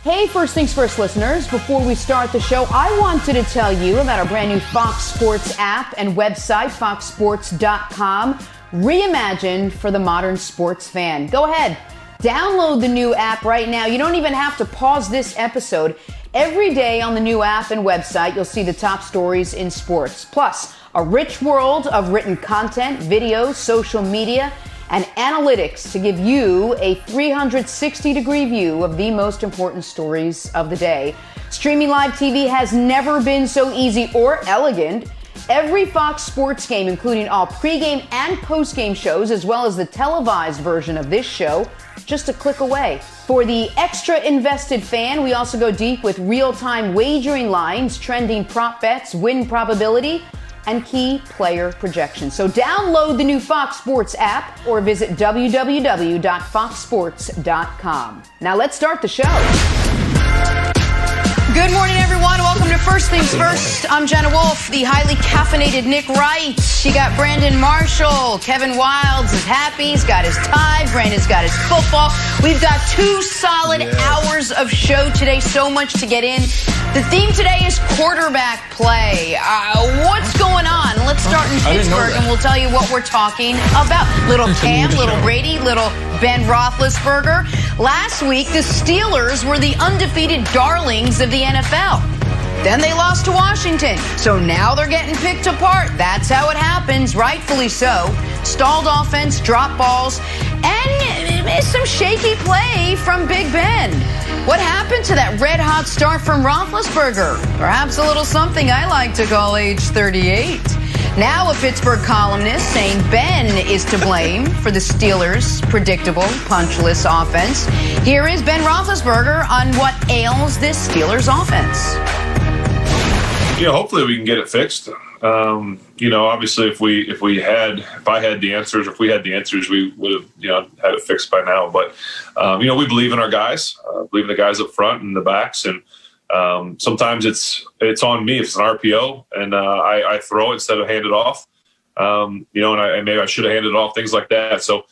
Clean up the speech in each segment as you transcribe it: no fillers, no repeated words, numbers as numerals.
Hey, First Things First listeners, before we start the show, I wanted to tell you about our brand new Fox Sports app and website, foxsports.com, reimagined for the modern sports fan. Go ahead, download the new app right now. You don't even have to pause this episode. Every day on the new app and website, you'll see the top stories in sports, plus a rich world of written content, videos, social media, and analytics to give you a 360-degree view of the most important stories of the day. Streaming live TV has never been so easy or elegant. Every Fox Sports game, including all pregame and postgame shows, as well as the televised version of this show, just a click away. For the extra invested fan, we also go deep with real-time wagering lines, trending prop bets, win probability, and key player projections. So download the new Fox Sports app or visit www.foxsports.com. Now let's start the show. Good morning, everyone. Welcome to First Things First. I'm Jenna Wolfe, the highly caffeinated Nick Wright. You got Brandon Marshall. Kevin Wildes is happy. He's got his tie. Brandon's got his football. We've got 2 solid hours of show today. So much to get in. The theme today is quarterback play. What's going on? Let's start in Pittsburgh, and we'll tell you what we're talking about. Little Cam, little Brady, little Ben Roethlisberger. Last week, the Steelers were the undefeated darlings of the NFL. Then they lost to Washington. So now they're getting picked apart. That's how it happens, rightfully so. Stalled offense, drop balls, and some shaky play from Big Ben. What happened to that red-hot start from Roethlisberger? Perhaps a little something I like to call age 38. Now a Pittsburgh columnist saying Ben is to blame for the Steelers' predictable, punchless offense. Here is Ben Roethlisberger on what ails this Steelers offense. Hopefully we can get it fixed. Obviously if we had the answers, we had the answers, we would have, had it fixed by now. But, we believe in our guys, believe in the guys up front and the backs. And sometimes it's on me if it's an RPO and I throw it instead of hand it off. And maybe I should have handed it off, things like that. So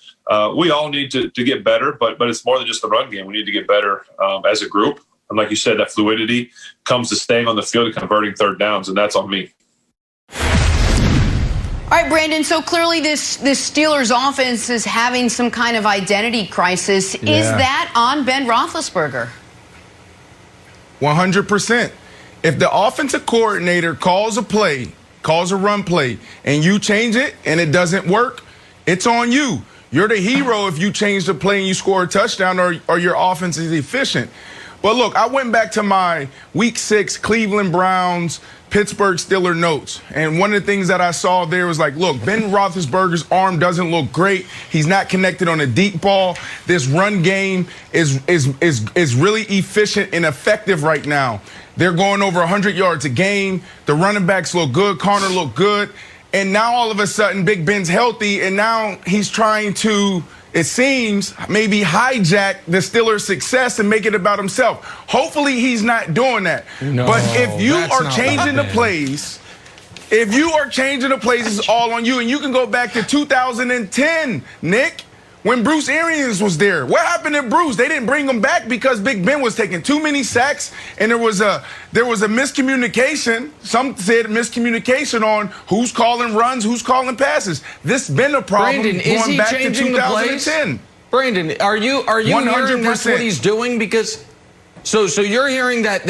we all need to get better, but it's more than just the run game. We need to get better as a group. And like you said, that fluidity comes to staying on the field and converting third downs, and that's on me. All right, Brandon, so clearly this Steelers offense is having some kind of identity crisis. Yeah. Is that on Ben Roethlisberger? 100%. If the offensive coordinator calls a run play, and you change it and it doesn't work, it's on you. You're the hero if you change the play and you score a touchdown or your offense is efficient. But look, I went back to my Week 6 Cleveland Browns, Pittsburgh Steelers notes. And one of the things that I saw there was like, look, Ben Roethlisberger's arm doesn't look great. He's not connected on a deep ball. This run game is really efficient and effective right now. They're going over 100 yards a game. The running backs look good. Connor look good. And now all of a sudden, Big Ben's healthy, and now he's trying to, it seems, maybe hijack the Steelers' success and make it about himself. Hopefully he's not doing that. No, but if you are changing the plays, it's all on you. And you can go back to 2010, Nick, when Bruce Arians was there. What happened to Bruce? They didn't bring him back because Big Ben was taking too many sacks, and there was a miscommunication. Some said miscommunication on who's calling runs, who's calling passes. This has been a problem. Brandon, going back to 2010. Brandon, are you 100% hearing that's what he's doing? Because so you're hearing that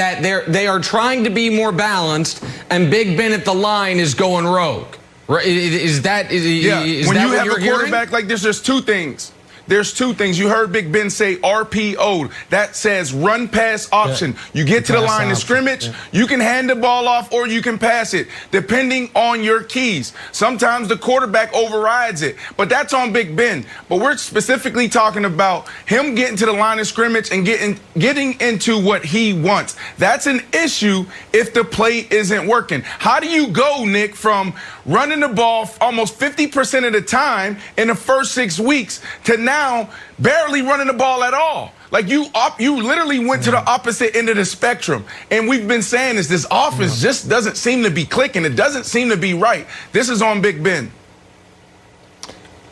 they are trying to be more balanced, and Big Ben at the line is going rogue. Right? Is that when you have a quarterback like this, there's two things. You heard Big Ben say RPO. That says run pass option. Yeah. You get to the line of scrimmage, you can hand the ball off or you can pass it, depending on your keys. Sometimes the quarterback overrides it, but that's on Big Ben. But we're specifically talking about him getting to the line of scrimmage and getting into what he wants. That's an issue if the play isn't working. How do you go, Nick, from running the ball almost 50% of the time in the first 6 weeks to now barely running the ball at all? Like you literally went to the opposite end of the spectrum. And we've been saying this offense just doesn't seem to be clicking. It doesn't seem to be right. This is on Big Ben.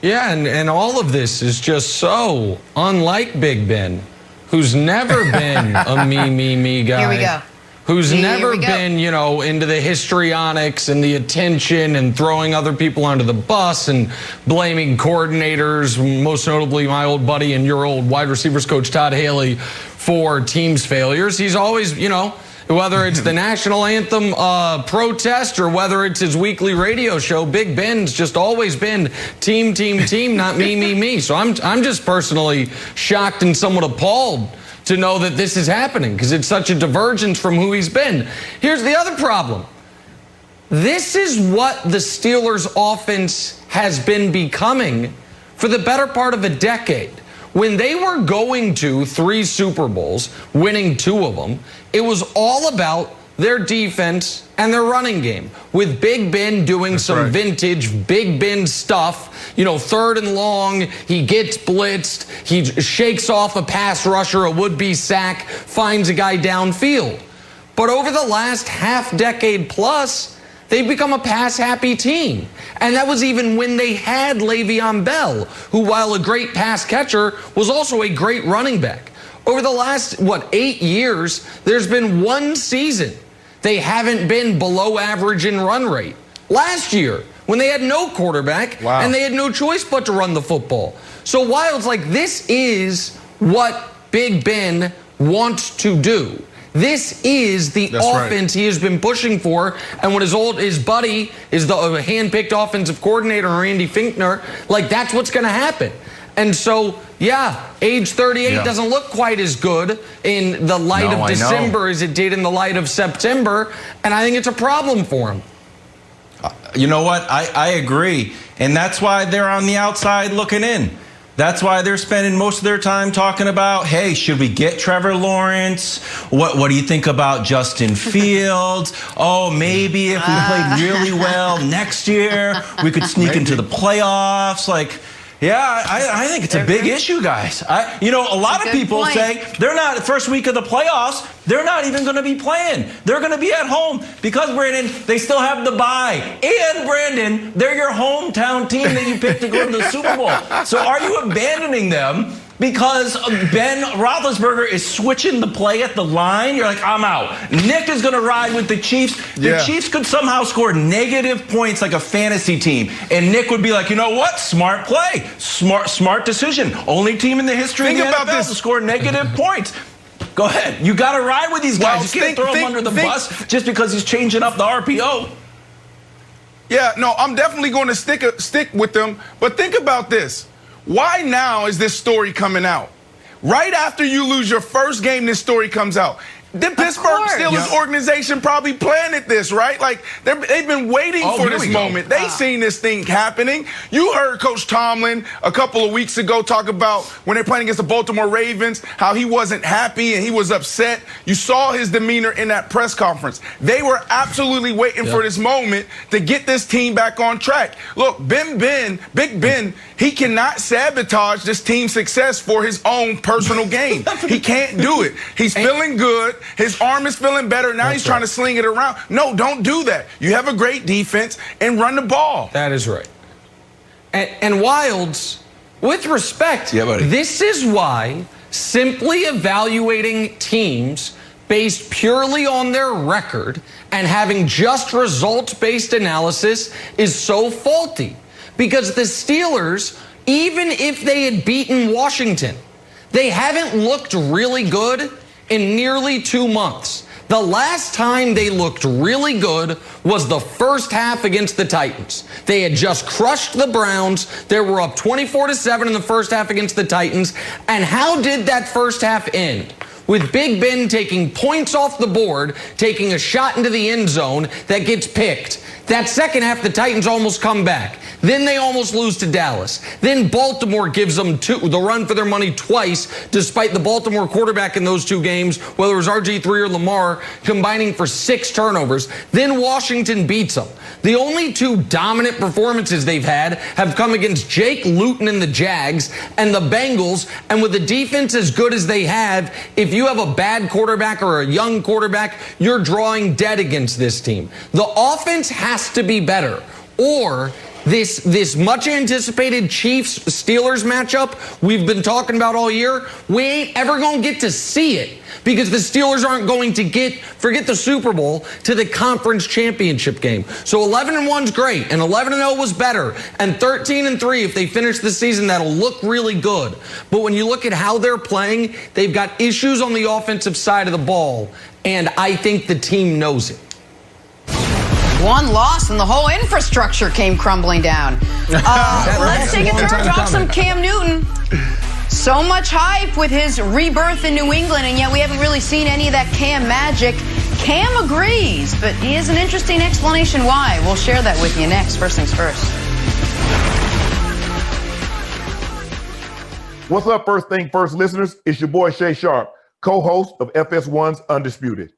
Yeah, and all of this is just so unlike Big Ben, who's never been a me guy. Here we go. Who's never been, into the histrionics and the attention and throwing other people under the bus and blaming coordinators, most notably my old buddy and your old wide receivers coach Todd Haley, for teams' failures. He's always, whether it's the national anthem protest or whether it's his weekly radio show, Big Ben's just always been team, not me. So I'm just personally shocked and somewhat appalled to know that this is happening because it's such a divergence from who he's been. Here's the other problem. This is what the Steelers' offense has been becoming for the better part of a decade. When they were going to 3 Super Bowls, winning 2 of them, it was all about their defense and their running game, with Big Ben doing vintage Big Ben stuff. 3rd and long, he gets blitzed, he shakes off a pass rusher, a would-be sack, finds a guy downfield. But over the last half-decade plus, they've become a pass-happy team. And that was even when they had Le'Veon Bell, who, while a great pass catcher, was also a great running back. Over the last, 8 years, there's been 1 season they haven't been below average in run rate. Last year, when they had no quarterback and they had no choice but to run the football. So Wild's like, this is what Big Ben wants to do. This is the offense he has been pushing for. And when his buddy is the hand-picked offensive coordinator, Randy Finkner, that's what's going to happen. And so, age 38 doesn't look quite as good in the light of December as it did in the light of September. And I think it's a problem for him. You know what? I agree. And that's why they're on the outside looking in. That's why they're spending most of their time talking about, hey, should we get Trevor Lawrence? What do you think about Justin Fields? Oh, maybe if we played really well next year, we could sneak into the playoffs. I think it's a big issue, guys. A lot of people say they're not, first week of the playoffs, they're not even going to be playing. They're going to be at home because, Brandon, they still have the bye. And, Brandon, they're your hometown team that you picked to go to the Super Bowl. So are you abandoning them because Ben Roethlisberger is switching the play at the line? You're like, I'm out. Nick is going to ride with the Chiefs. The Chiefs could somehow score negative points like a fantasy team. And Nick would be like, you know what? Smart play. Smart decision. Only team in the history of the NFL to score negative points. Go ahead. You got to ride with these guys. You can't throw him under the bus just because he's changing up the RPO. Yeah, no, I'm definitely going to stick with them. But think about this. Why now is this story coming out? Right after you lose your first game, this story comes out. The Pittsburgh Steelers organization probably planted this, right? They've been waiting for this moment. They've seen this thing happening. You heard Coach Tomlin a couple of weeks ago talk about when they're playing against the Baltimore Ravens, how he wasn't happy and he was upset. You saw his demeanor in that press conference. They were absolutely waiting for this moment to get this team back on track. Look, Big Ben, he cannot sabotage this team's success for his own personal gain. He can't do it. He's feeling good. His arm is feeling better. Now he's trying to sling it around. No, don't do that. You have a great defense and run the ball. That is right. And Wilds, with respect, this is why simply evaluating teams based purely on their record and having just results-based analysis is so faulty. Because the Steelers, even if they had beaten Washington, they haven't looked really good in nearly 2 months. The last time they looked really good was the first half against the Titans. They had just crushed the Browns. They were up 24-7 in the first half against the Titans. And how did that first half end? With Big Ben taking points off the board, taking a shot into the end zone that gets picked. That second half, the Titans almost come back. Then they almost lose to Dallas. Then Baltimore gives them the run for their money twice, despite the Baltimore quarterback in those 2 games, whether it was RG3 or Lamar, combining for 6 turnovers. Then Washington beats them. The only 2 dominant performances they've had have come against Jake Luton and the Jags and the Bengals. And with a defense as good as they have, if you have a bad quarterback or a young quarterback, you're drawing dead against this team. The offense has to be better, or This much anticipated Chiefs-Steelers matchup we've been talking about all year, we ain't ever going to get to see it because the Steelers aren't going to forget the Super Bowl, to the conference championship game. So 11-1's great, and 11-0 was better, and 13-3 if they finish the season, that'll look really good. But when you look at how they're playing, they've got issues on the offensive side of the ball, and I think the team knows it. One loss and the whole infrastructure came crumbling down. Let's take a turn, talk some Cam Newton. So much hype with his rebirth in New England, and yet we haven't really seen any of that Cam magic. Cam agrees, but he has an interesting explanation why. We'll share that with you next. First things first. What's up, First Thing First listeners? It's your boy Shay Sharp, co-host of FS1's Undisputed.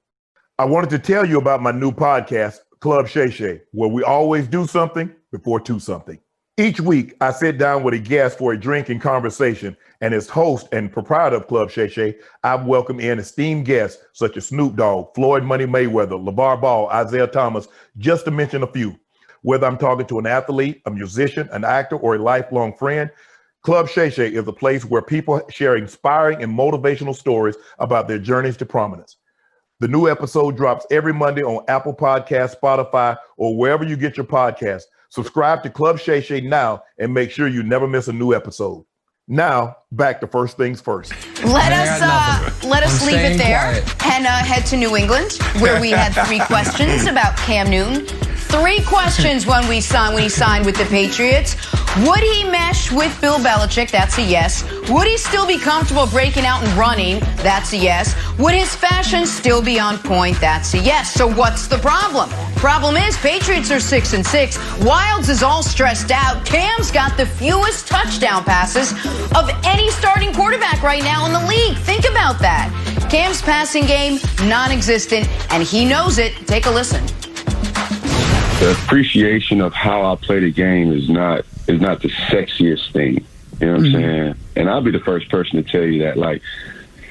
I wanted to tell you about my new podcast, Club Shay Shay, where we always do something before two something. Each week, I sit down with a guest for a drink and conversation, and as host and proprietor of Club Shay Shay, I've welcomed in esteemed guests such as Snoop Dogg, Floyd Money Mayweather, LeVar Ball, Isaiah Thomas, just to mention a few. Whether I'm talking to an athlete, a musician, an actor, or a lifelong friend, Club Shay Shay is a place where people share inspiring and motivational stories about their journeys to prominence. The new episode drops every Monday on Apple Podcasts, Spotify, or wherever you get your podcasts. Subscribe to Club Shay Shay now and make sure you never miss a new episode. Now, back to First Things First. Let us leave it there and head to New England, where we had 3 questions about Cam Newton. 3 questions when he signed with the Patriots. Would he mesh with Bill Belichick? That's a yes. Would he still be comfortable breaking out and running? That's a yes. Would his fashion still be on point? That's a yes. So what's the problem? Problem is, Patriots are 6-6. Wilds is all stressed out. Cam's got the fewest touchdown passes of any starting quarterback right now in the league. Think about that. Cam's passing game, non-existent, and he knows it. Take a listen. The appreciation of how I play the game is not the sexiest thing. You know what I'm saying? And I'll be the first person to tell you that. Like,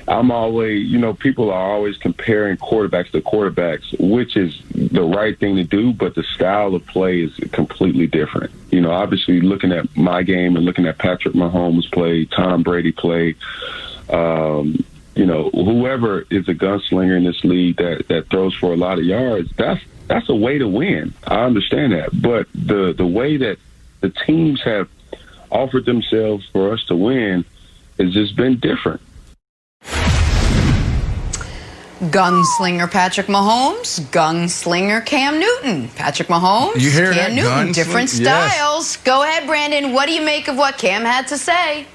I'm always, people are always comparing quarterbacks to quarterbacks, which is the right thing to do, but the style of play is completely different. Obviously looking at my game and looking at Patrick Mahomes play, Tom Brady play, whoever is a gunslinger in this league that throws for a lot of yards, that's a way to win. I understand that. But the way that the teams have offered themselves for us to win has just been different. Gunslinger Patrick Mahomes, gunslinger Cam Newton. Patrick Mahomes, you hear Cam that? Newton, different styles. Yes. Go ahead, Brandon. What do you make of what Cam had to say?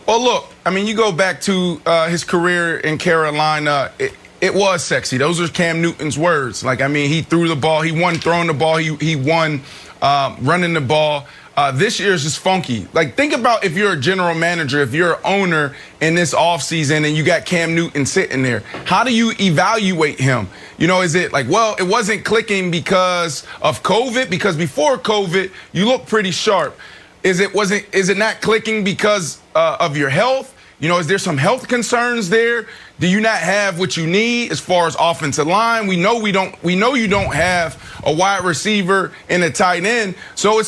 Well, look, you go back to his career in Carolina. It was sexy. Those are Cam Newton's words. He threw the ball. He won throwing the ball. He won running the ball. This year is just funky. Think about if you're a general manager, if you're an owner in this offseason and you got Cam Newton sitting there. How do you evaluate him? Is it it wasn't clicking because of COVID? Because before COVID, you look pretty sharp. Is it not clicking because of your health? Is there some health concerns there? Do you not have what you need as far as offensive line? We know you don't have a wide receiver and a tight end. So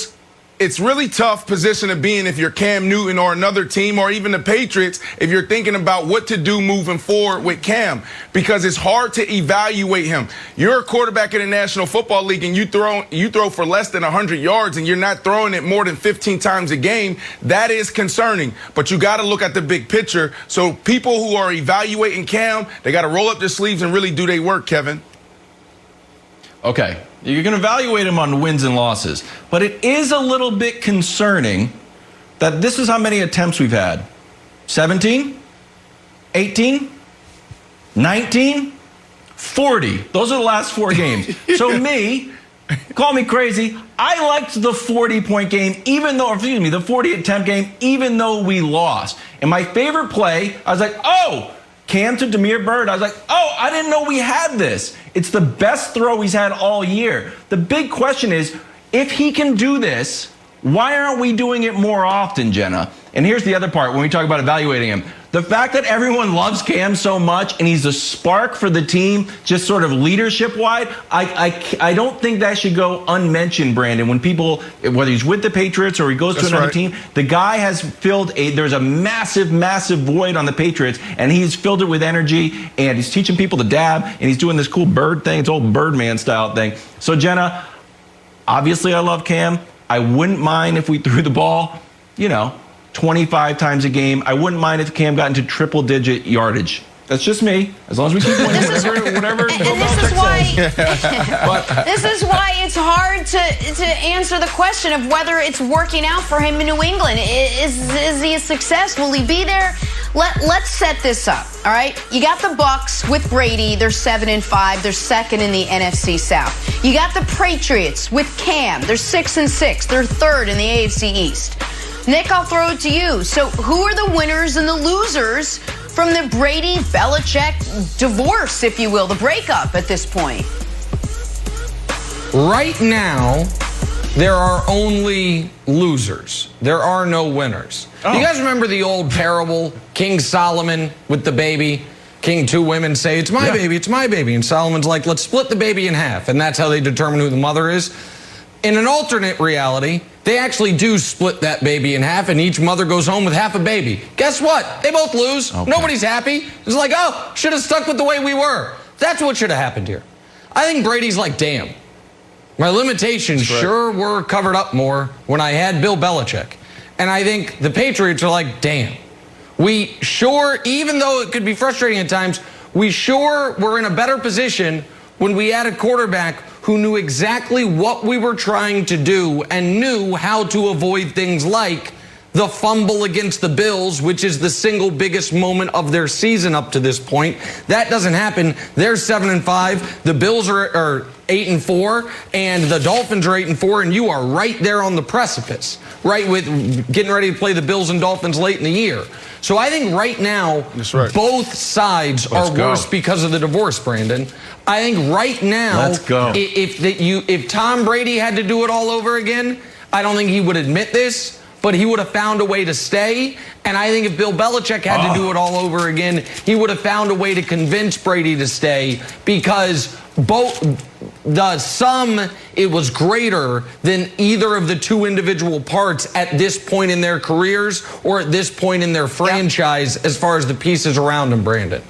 it's really tough position to be in if you're Cam Newton or another team or even the Patriots if you're thinking about what to do moving forward with Cam, because it's hard to evaluate him. You're a quarterback in the National Football League and you throw for less than 100 yards and you're not throwing it more than 15 times a game. That is concerning, but you got to look at the big picture. So people who are evaluating Cam, they got to roll up their sleeves and really do their work, Kevin. Okay, you can evaluate him on wins and losses, but it is a little bit concerning that this is how many attempts we've had. 17, 18, 19, 40. Those are the last 4 games. So call me crazy, I liked the 40-point game, the 40 attempt game, even though we lost. And my favorite play, I was like, Cam to Damiere Byrd. I was like, I didn't know we had this. It's the best throw he's had all year. The big question is, if he can do this, why aren't we doing it more often, Jenna? And here's the other part when we talk about evaluating him. The fact that everyone loves Cam so much and he's a spark for the team, just sort of leadership-wide, I don't think that should go unmentioned, Brandon. When people, whether he's with the Patriots or he goes to another team, the guy has there's a massive, massive void on the Patriots, and he's filled it with energy, and he's teaching people to dab, and he's doing this cool bird thing. It's old Birdman style thing. So, Jenna, obviously I love Cam. I wouldn't mind if we threw the ball, 25 times a game. I wouldn't mind if Cam got into triple-digit yardage. That's just me. As long as we keep winning, whatever. And this is why. This is why it's hard to answer the question of whether it's working out for him in New England. Is he a success? Will he be there? Let's set this up. All right. You got the Bucs with Brady. They're 7-5. They're second in the NFC South. You got the Patriots with Cam. They're 6-6. They're third in the AFC East. Nick, I'll throw it to you. So who are the winners and the losers from the Brady-Belichick divorce, if you will, the breakup at this point? Right now, there are only losers. There are no winners. Oh. You guys remember the old parable, King Solomon with the baby? King, two women say, it's my baby, it's my baby. And Solomon's like, let's split the baby in half. And that's how they determine who the mother is. In an alternate reality, they actually do split that baby in half, and each mother goes home with half a baby. Guess what? They both lose. Okay. Nobody's happy. It's like, oh, should have stuck with the way we were. That's what should have happened here. I think Brady's like, damn. My limitations sure were covered up more when I had Bill Belichick. And I think the Patriots are like, damn. We sure, even though it could be frustrating at times, we sure were in a better position when we had a quarterback who knew exactly what we were trying to do and knew how to avoid things like the fumble against the Bills, which is the single biggest moment of their season up to this point. That doesn't happen. They're 7-5. The Bills are 8-4, and the Dolphins are 8-4, and you are right there on the precipice, right, with getting ready to play the Bills and Dolphins late in the year. So I think right now, both sides are worse because of the divorce, Brandon. I think right now, if Tom Brady had to do it all over again, I don't think he would admit this, but he would have found a way to stay. And I think if Bill Belichick had to do it all over again, he would have found a way to convince Brady to stay, because the sum, it was greater than either of the two individual parts at this point in their careers or at this point in their franchise as far as the pieces around them, Brandon.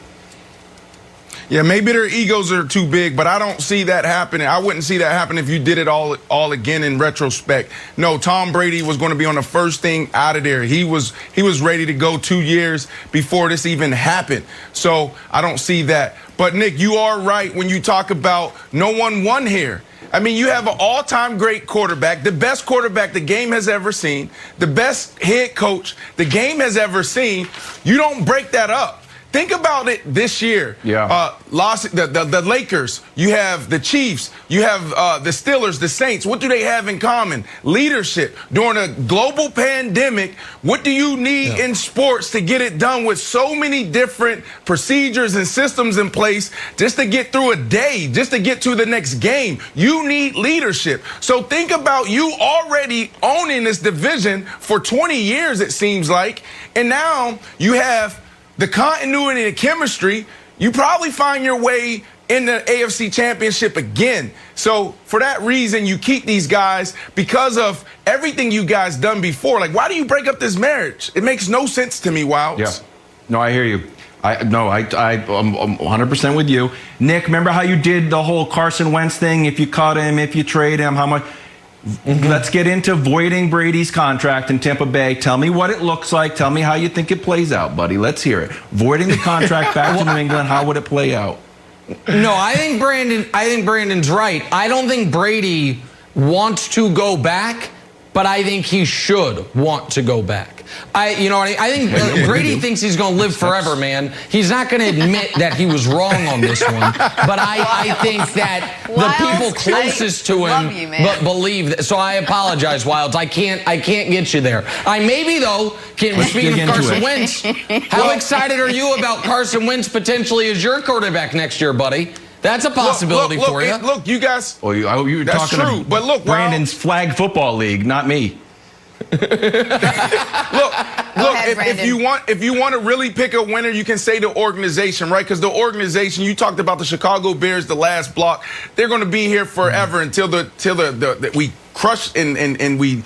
Yeah, maybe their egos are too big, but I don't see that happening. I wouldn't see that happen if you did it all again in retrospect. No, Tom Brady was going to be on the first thing out of there. He was ready to go 2 years before this even happened. So I don't see that. But, Nick, you are right when you talk about no one won here. I mean, you have an all-time great quarterback, the best quarterback the game has ever seen, the best head coach the game has ever seen. You don't break that up. Think about it this year. The Lakers, you have the Chiefs, you have the Steelers, the Saints. What do they have in common? Leadership. During a global pandemic, what do you need in sports to get it done with so many different procedures and systems in place just to get through a day, just to get to the next game? You need leadership. So think about you already owning this division for 20 years, it seems like, and now you have the continuity and chemistry. You probably find your way in the AFC Championship again. So for that reason, you keep these guys because of everything you guys done before. Like, why do you break up this marriage? It makes no sense to me, Wilds. Yeah. No, I hear you. I'm 100% with you. Nick, remember how you did the whole Carson Wentz thing? If you cut him, if you trade him, how much? Let's get into voiding Brady's contract in Tampa Bay. Tell me what it looks like. Tell me how you think it plays out, buddy. Let's hear it. Voiding the contract back to New England, how would it play out? No, I think Brandon's right. I don't think Brady wants to go back, but I think he should want to go back. I think Brady thinks he's going to live forever, man. He's not going to admit that he was wrong on this one. But I think that the people closest to him believe that. So I apologize, Wilds. I can't get you there. I maybe though. Speaking of Carson Wentz, how excited are you about Carson Wentz potentially as your quarterback next year, buddy? That's a possibility for you. Look, you guys. Well, you're that's talking true. But look, Brandon's flag football league, not me. Look, Go ahead, Brandon. if you want to really pick a winner, you can say the organization, right? Because the organization, you talked about the Chicago Bears, the last block, they're going to be here forever until we crush and we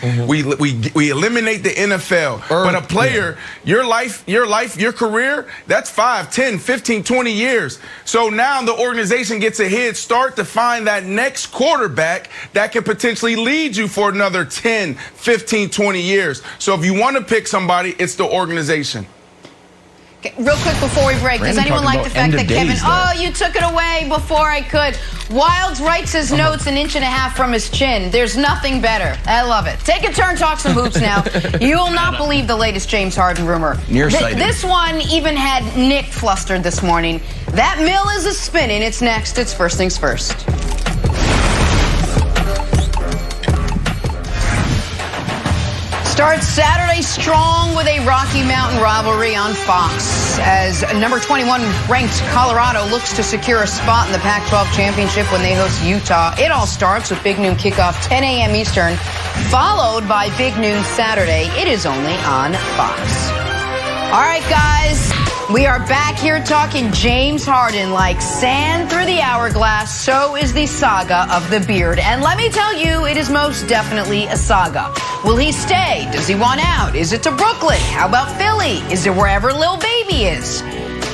eliminate the NFL. But a player, your career, that's 5, 10, 15, 20 years. So now the organization gets a head start to find that next quarterback that can potentially lead you for another 10, 15, 20 years. So if you want to pick somebody, it's the organization. Real quick before we break, does anyone like the fact that Kevin, you took it away before I could. Wilds writes his notes 1.5 inches from his chin. There's nothing better. I love it. Take a turn, talk some hoops now. You will not believe the latest James Harden rumor. Nearsighted. This one even had Nick flustered this morning. That mill is a-spinning. It's next. It's First Things First. Starts Saturday strong with a Rocky Mountain rivalry on Fox as number 21 ranked Colorado looks to secure a spot in the Pac-12 championship when they host Utah. It all starts with big noon kickoff, 10 a.m. Eastern, followed by big noon Saturday. It is only on Fox. All right, guys, we are back here talking James Harden. Like sand through the hourglass, so is the saga of the beard. And let me tell you, it is most definitely a saga. Will he stay? Does he want out? Is it to Brooklyn? How about Philly? Is it wherever Lil Baby is?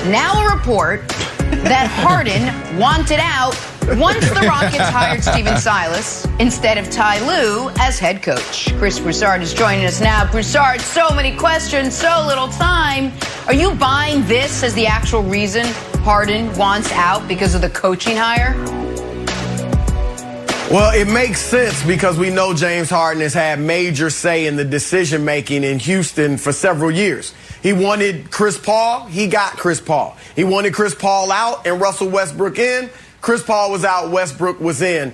Now a report that Harden wanted out once the Rockets hired Stephen Silas instead of Ty Lue as head coach. Chris Broussard is joining us now. Broussard, so many questions, so little time. Are you buying this as the actual reason Harden wants out because of the coaching hire? Well, it makes sense because we know James Harden has had major say in the decision-making in Houston for several years. He wanted Chris Paul, he got Chris Paul. He wanted Chris Paul out and Russell Westbrook in. Chris Paul was out, Westbrook was in.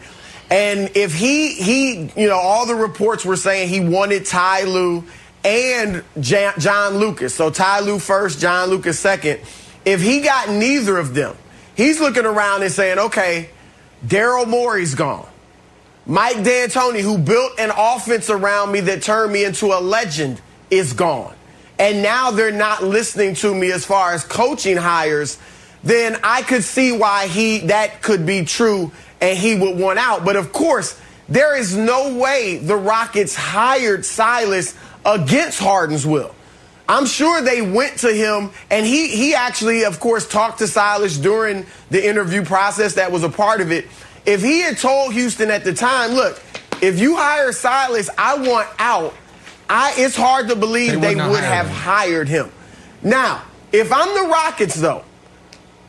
And if he all the reports were saying he wanted Ty Lue and John Lucas. So Ty Lue first, John Lucas second. If he got neither of them, he's looking around and saying, okay, Daryl Morey's gone. Mike D'Antoni, who built an offense around me that turned me into a legend, is gone. And now they're not listening to me as far as coaching hires. Then I could see why that could be true and he would want out. But of course, there is no way the Rockets hired Silas against Harden's will. I'm sure they went to him, and he actually, of course, talked to Silas during the interview process. That was a part of it. If he had told Houston at the time, look, if you hire Silas, I want out, it's hard to believe they would have hired him. Now, if I'm the Rockets, though,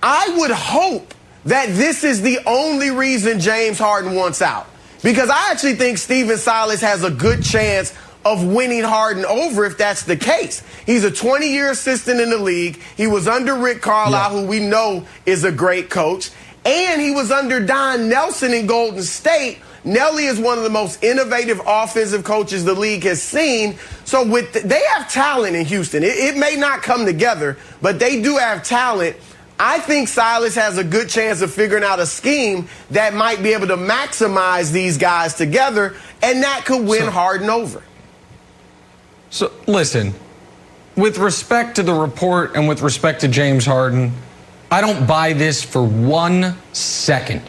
I would hope that this is the only reason James Harden wants out. Because I actually think Stephen Silas has a good chance of winning Harden over if that's the case. He's a 20-year assistant in the league. He was under Rick Carlisle, who we know is a great coach. And he was under Don Nelson in Golden State. Nelly is one of the most innovative offensive coaches the league has seen. So they have talent in Houston. It may not come together, but they do have talent. I think Silas has a good chance of figuring out a scheme that might be able to maximize these guys together, and that could win Harden over. So, listen, with respect to the report and with respect to James Harden, I don't buy this for 1 second.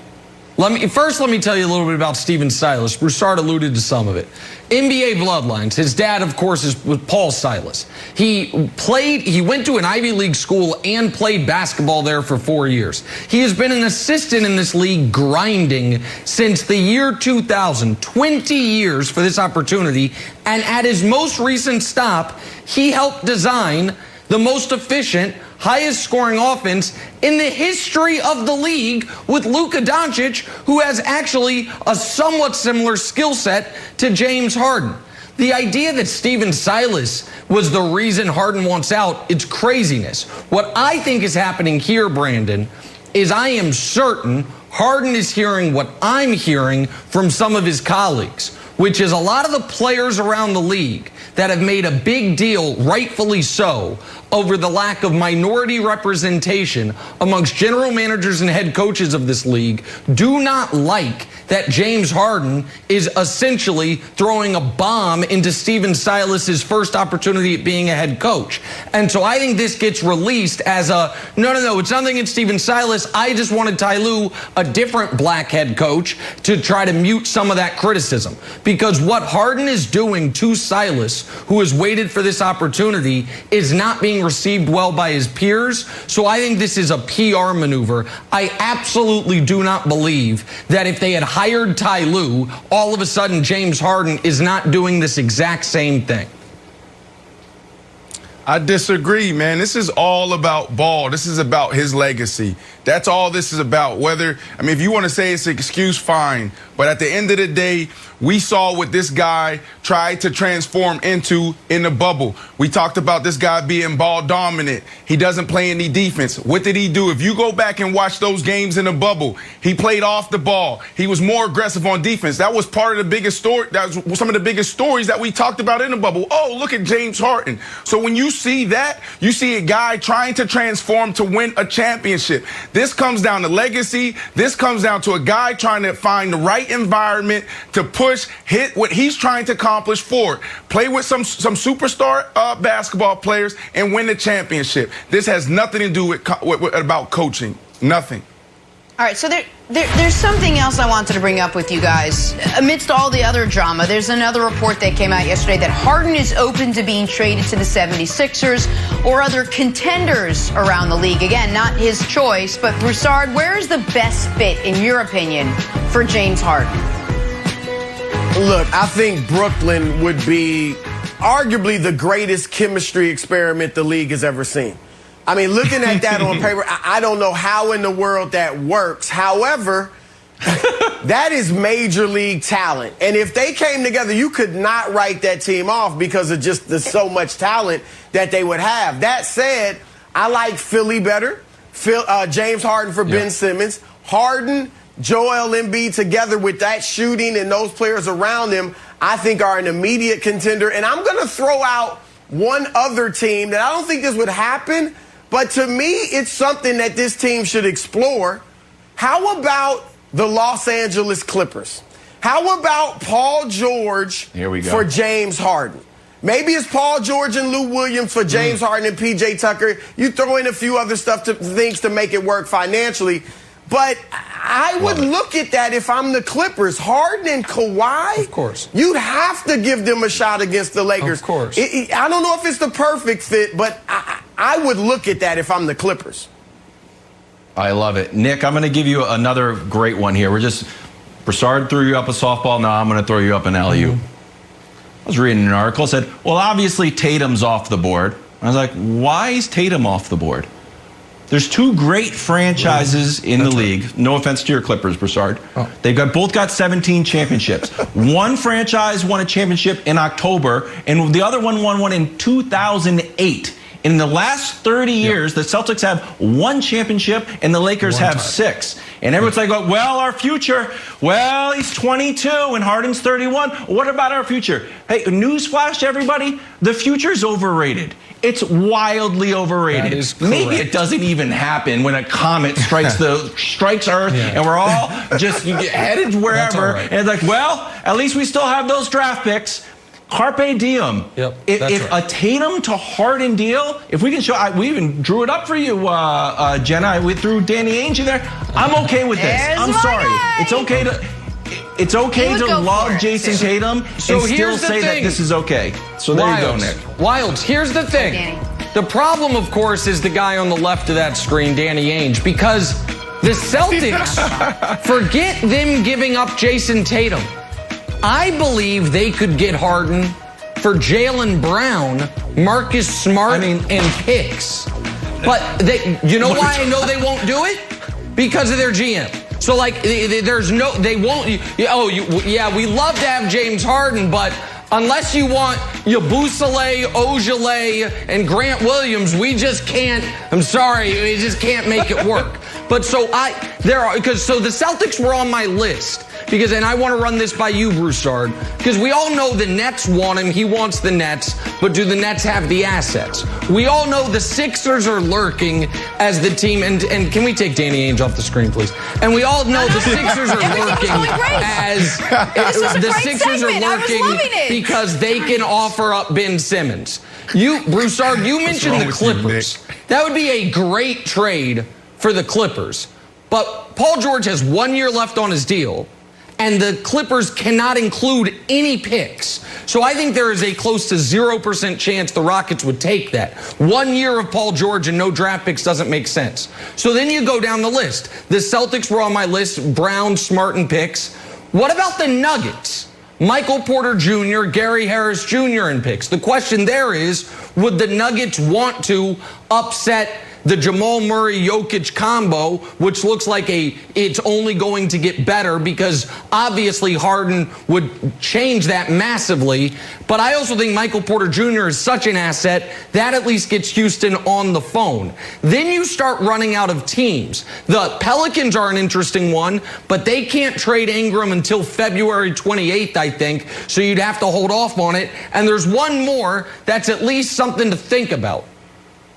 Let me tell you a little bit about Stephen Silas. Broussard alluded to some of it. NBA bloodlines. His dad, of course, was Paul Silas. He went to an Ivy League school and played basketball there for 4 years. He has been an assistant in this league grinding since the year 2000, 20 years for this opportunity. And at his most recent stop, he helped design the most efficient, highest scoring offense in the history of the league with Luka Doncic, who has actually a somewhat similar skill set to James Harden. The idea that Stephen Silas was the reason Harden wants out, it's craziness. What I think is happening here, Brandon, is I am certain Harden is hearing what I'm hearing from some of his colleagues, which is a lot of the players around the league that have made a big deal, rightfully so, over the lack of minority representation amongst general managers and head coaches of this league do not like that James Harden is essentially throwing a bomb into Stephen Silas's first opportunity at being a head coach. And so I think this gets released as a, no, it's nothing against Stephen Silas. I just wanted Ty Lue, a different black head coach, to try to mute some of that criticism. Because what Harden is doing to Silas, who has waited for this opportunity, is not being received well by his peers. So I think this is a PR maneuver. I absolutely do not believe that if they had hired Ty Lue, all of a sudden James Harden is not doing this exact same thing. I disagree, man. This is all about ball. This is about his legacy. That's all this is about. If you want to say it's an excuse, fine. But at the end of the day, we saw what this guy tried to transform into in the bubble. We talked about this guy being ball dominant. He doesn't play any defense. What did he do? If you go back and watch those games in the bubble, he played off the ball. He was more aggressive on defense. That was part of the biggest story. That was some of the biggest stories that we talked about in the bubble. Oh, look at James Harden. So when you see that, you see a guy trying to transform to win a championship. This comes down to legacy. This comes down to a guy trying to find the right environment to push, hit what he's trying to accomplish forward. Play with some superstar basketball players and win the championship. This has nothing to do with about coaching. Nothing. All right, so there's something else I wanted to bring up with you guys. Amidst all the other drama, there's another report that came out yesterday that Harden is open to being traded to the 76ers or other contenders around the league. Again, not his choice, but Broussard, where is the best fit, in your opinion, for James Harden? Look, I think Brooklyn would be arguably the greatest chemistry experiment the league has ever seen. I mean, looking at that on paper, I don't know how in the world that works. However, that is major league talent. And if they came together, you could not write that team off because of just the so much talent that they would have. That said, I like Philly better. James Harden for Ben Simmons. Harden, Joel Embiid together with that shooting and those players around him, I think are an immediate contender. And I'm going to throw out one other team that I don't think this would happen, but to me, it's something that this team should explore. How about the Los Angeles Clippers? How about Paul George for James Harden? Maybe it's Paul George and Lou Williams for James Harden and P.J. Tucker. You throw in a few other things to make it work financially. But I would look at that if I'm the Clippers. Harden and Kawhi, of course, you'd have to give them a shot against the Lakers. Of course. I don't know if it's the perfect fit, but I would look at that if I'm the Clippers. I love it. Nick, I'm going to give you another great one here. Broussard threw you up a softball. Now I'm going to throw you up an alley-oop. I was reading an article. It said, well, obviously Tatum's off the board. I was like, why is Tatum off the board? There's two great franchises in the league. No offense to your Clippers, Broussard. They've both got 17 championships. One franchise won a championship in October, and the other one won one in 2008. In the last 30 years, the Celtics have one championship, and the Lakers have 6. And everyone's like, well, our future. Well, he's 22, and Harden's 31. What about our future? Hey, newsflash to everybody, the future's overrated. It's wildly overrated. Maybe it doesn't even happen when a comet strikes Earth and we're all just headed wherever. And it's like, well, at least we still have those draft picks. Carpe diem. If a Tatum to Harden deal, if we can show, we even drew it up for you, Jenna. We threw Danny Ainge in there. I'm okay with this. I'm sorry. It's okay to love Jason Tatum and still say that this is okay. So there you go, Nick. Wilds, here's the thing. The problem, of course, is the guy on the left of that screen, Danny Ainge, because the Celtics, forget them giving up Jason Tatum. I believe they could get Harden for Jaylen Brown, Marcus Smart, and picks. But you know why I know they won't do it? Because of their GM. So, they won't. We love to have James Harden, but Unless you want Yabusele, Ojale, and Grant Williams, we just can't. I'm sorry, we just can't make it work. But so the Celtics were on my list and I want to run this by you, Broussard, because we all know the Nets want him. He wants the Nets, but do the Nets have the assets? We all know the Sixers are lurking as the team, and can we take Danny Ainge off the screen, please? And we all know the Sixers are lurking as the Sixers are lurking because they can offer up Ben Simmons. Broussard, you mentioned the Clippers. That would be a great trade for the Clippers. But Paul George has 1 year left on his deal, and the Clippers cannot include any picks. So I think there is a close to 0% chance the Rockets would take that. 1 year of Paul George and no draft picks doesn't make sense. So then you go down the list. The Celtics were on my list, Brown, Smart, and picks. What about the Nuggets? Michael Porter Jr., Gary Harris Jr. in picks. The question there is, would the Nuggets want to upset the Jamal Murray-Jokic combo, which looks like it's only going to get better because obviously Harden would change that massively. But I also think Michael Porter Jr. is such an asset that at least gets Houston on the phone. Then you start running out of teams. The Pelicans are an interesting one, but they can't trade Ingram until February 28th, I think, so you'd have to hold off on it. And there's one more that's at least something to think about.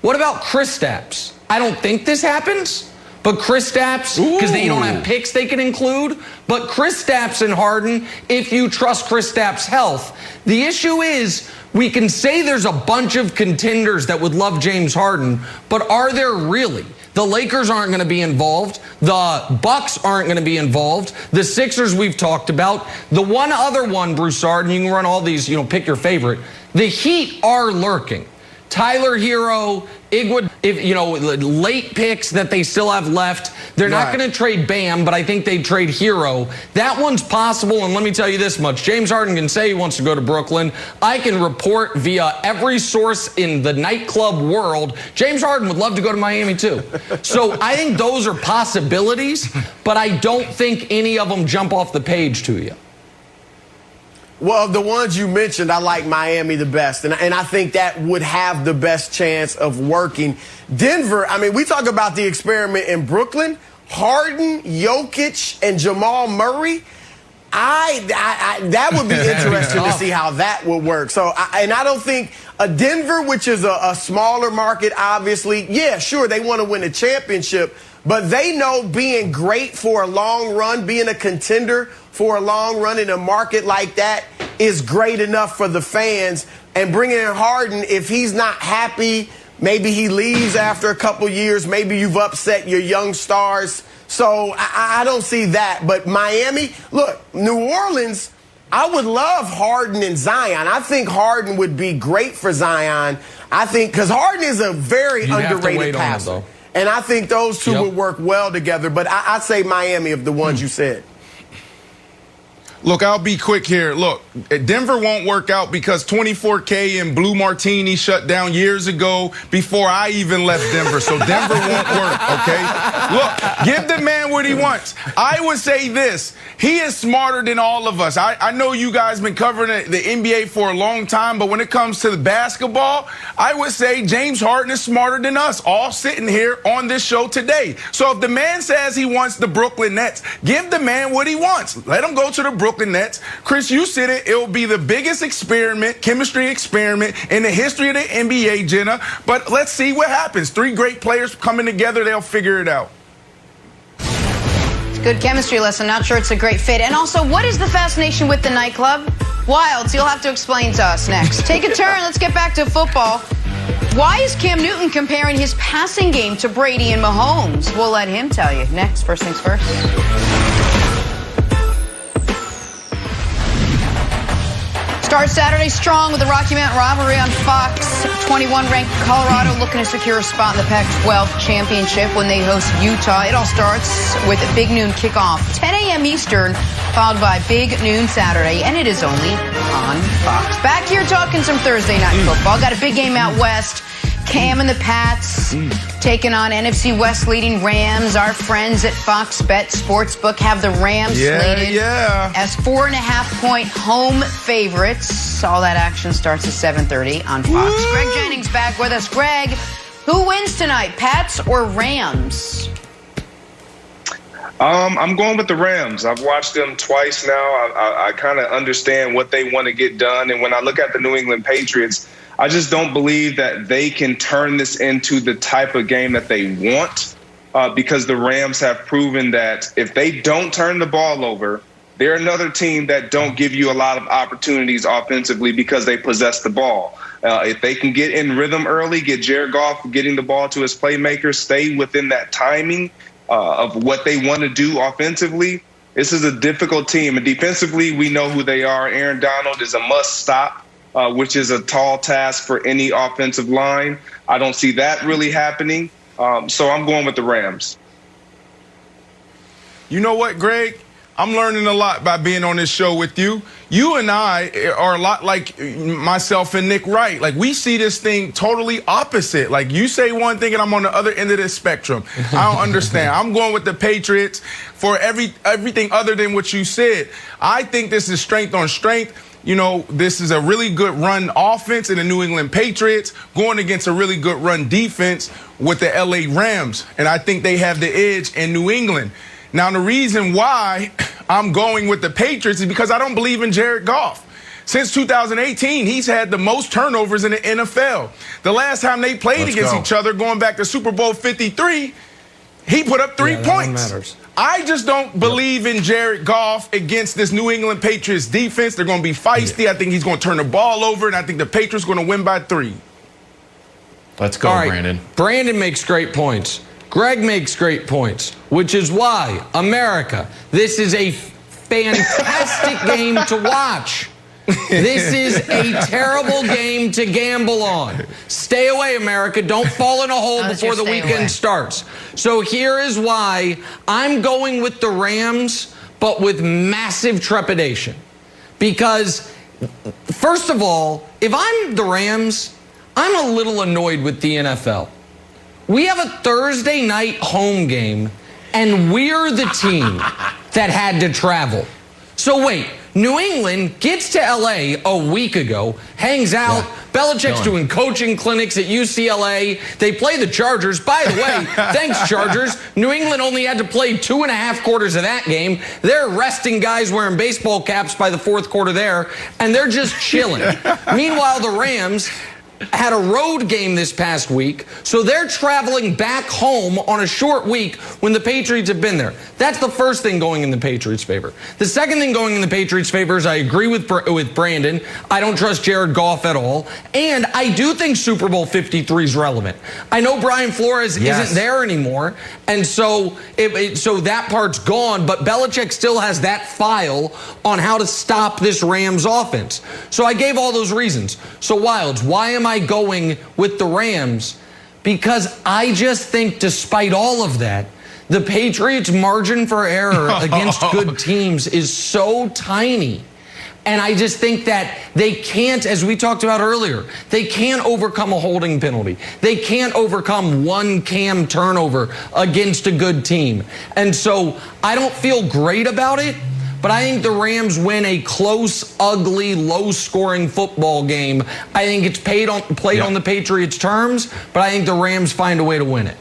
What about Kristaps? I don't think this happens, but Kristaps, because they don't have picks they can include, but Kristaps and Harden, if you trust Kristaps' health. The issue is, we can say there's a bunch of contenders that would love James Harden, but are there really? The Lakers aren't going to be involved. The Bucks aren't going to be involved. The Sixers we've talked about. The one other one, Broussard, and you can run all these, pick your favorite. The Heat are lurking. Tyler Hero, Iguodala, late picks that they still have left. They're not going to trade Bam, but I think they'd trade Hero. That one's possible, and let me tell you this much. James Harden can say he wants to go to Brooklyn. I can report via every source in the nightclub world, James Harden would love to go to Miami too. So I think those are possibilities, but I don't think any of them jump off the page to you. Well, of the ones you mentioned, I like Miami the best, and I think that would have the best chance of working. Denver, we talk about the experiment in Brooklyn. Harden, Jokic, and Jamal Murray, that would be interesting to see how that would work. So, I don't think Denver, which is a smaller market, obviously, yeah, sure, they want to win a championship, but they know being great for a long run, being a contender for a long run in a market like that is great enough for the fans. And bringing in Harden, if he's not happy, maybe he leaves after a couple years. Maybe you've upset your young stars. So I don't see that. But Miami, look, New Orleans, I would love Harden and Zion. I think Harden would be great for Zion. I think because Harden is a very underrated passer. And I think those two would work well together. But I'd say Miami of the ones you said. Look, I'll be quick here. Look, Denver won't work out because 24K and Blue Martini shut down years ago before I even left Denver. So Denver won't work, okay? Look, give the man what he wants. I would say this. He is smarter than all of us. I know you guys been covering the NBA for a long time, but when it comes to the basketball, I would say James Harden is smarter than us, all sitting here on this show today. So if the man says he wants the Brooklyn Nets, give the man what he wants. Let him go to the Brooklyn Nets. Chris, you said it. It will be the biggest chemistry experiment in the history of the NBA, Jenna. But let's see what happens. Three great players coming together. They'll figure it out. Good chemistry lesson. Not sure it's a great fit. And also, what is the fascination with the nightclub? Wilds, you'll have to explain to us next. Take a turn. Let's get back to football. Why is Cam Newton comparing his passing game to Brady and Mahomes? We'll let him tell you. Next, first things first. Start Saturday strong with the Rocky Mountain rivalry on Fox. 21-ranked Colorado looking to secure a spot in the Pac-12 championship when they host Utah. It all starts with a big noon kickoff, 10 a.m. Eastern, followed by big noon Saturday, and it is only on Fox. Back here talking some Thursday night football. Got a big game out west. Cam and the Pats taking on NFC West leading Rams. Our friends at Fox Bet Sportsbook have the Rams slated as 4.5-point home favorites. All that action starts at 7:30 on Fox. Greg Jennings back with us. Greg, who wins tonight, Pats or Rams? I'm going with the Rams. I've watched them twice now. I kind of understand what they want to get done. And when I look at the New England Patriots, I just don't believe that they can turn this into the type of game that they want because the Rams have proven that if they don't turn the ball over, they're another team that don't give you a lot of opportunities offensively because they possess the ball. If they can get in rhythm early, get Jared Goff getting the ball to his playmakers, stay within that timing of what they want to do offensively, this is a difficult team. And defensively, we know who they are. Aaron Donald is a must-stop, which is a tall task for any offensive line. I don't see that really happening. So I'm going with the Rams. You know what, Greg? I'm learning a lot by being on this show with you. You and I are a lot like myself and Nick Wright. Like, we see this thing totally opposite. Like, you say one thing and I'm on the other end of the spectrum. I don't understand. I'm going with the Patriots for everything other than what you said. I think this is strength on strength. You know, this is a really good run offense in the New England Patriots going against a really good run defense with the LA Rams. And I think they have the edge in New England. Now, the reason why I'm going with the Patriots is because I don't believe in Jared Goff. Since 2018, he's had the most turnovers in the NFL. The last time they played against each other, going back to Super Bowl 53, he put up 3 points. I just don't believe in Jared Goff against this New England Patriots defense. They're going to be feisty. I think he's going to turn the ball over, and I think the Patriots are going to win by 3. Let's go, Brandon. Brandon makes great points. Greg makes great points, which is why, America, this is a fantastic game to watch. This is a terrible game to gamble on. Stay away, America. Don't fall in a hole before the weekend starts. So here is why I'm going with the Rams, but with massive trepidation. Because, first of all, if I'm the Rams, I'm a little annoyed with the NFL. We have a Thursday night home game, and we're the team that had to travel. So wait, New England gets to LA a week ago, hangs out. Belichick's doing coaching clinics at UCLA. They play the Chargers. By the way, thanks, Chargers. New England only had to play 2.5 quarters of that game. They're resting guys wearing baseball caps by the fourth quarter there, and they're just chilling. Meanwhile, the Rams had a road game this past week, so they're traveling back home on a short week when the Patriots have been there. That's the first thing going in the Patriots' favor. The second thing going in the Patriots' favor is I agree with Brandon. I don't trust Jared Goff at all, and I do think Super Bowl 53 is relevant. I know Brian Flores isn't there anymore, and so so that part's gone, but Belichick still has that file on how to stop this Rams offense. So I gave all those reasons. So Wilds, why am I going with the Rams? Because I just think despite all of that, the Patriots' margin for error against good teams is so tiny. And I just think that they can't, as we talked about earlier, they can't overcome a holding penalty. They can't overcome one Cam turnover against a good team. And so I don't feel great about it, but I think the Rams win a close, ugly, low-scoring football game. I think it's played on the Patriots' terms, but I think the Rams find a way to win it.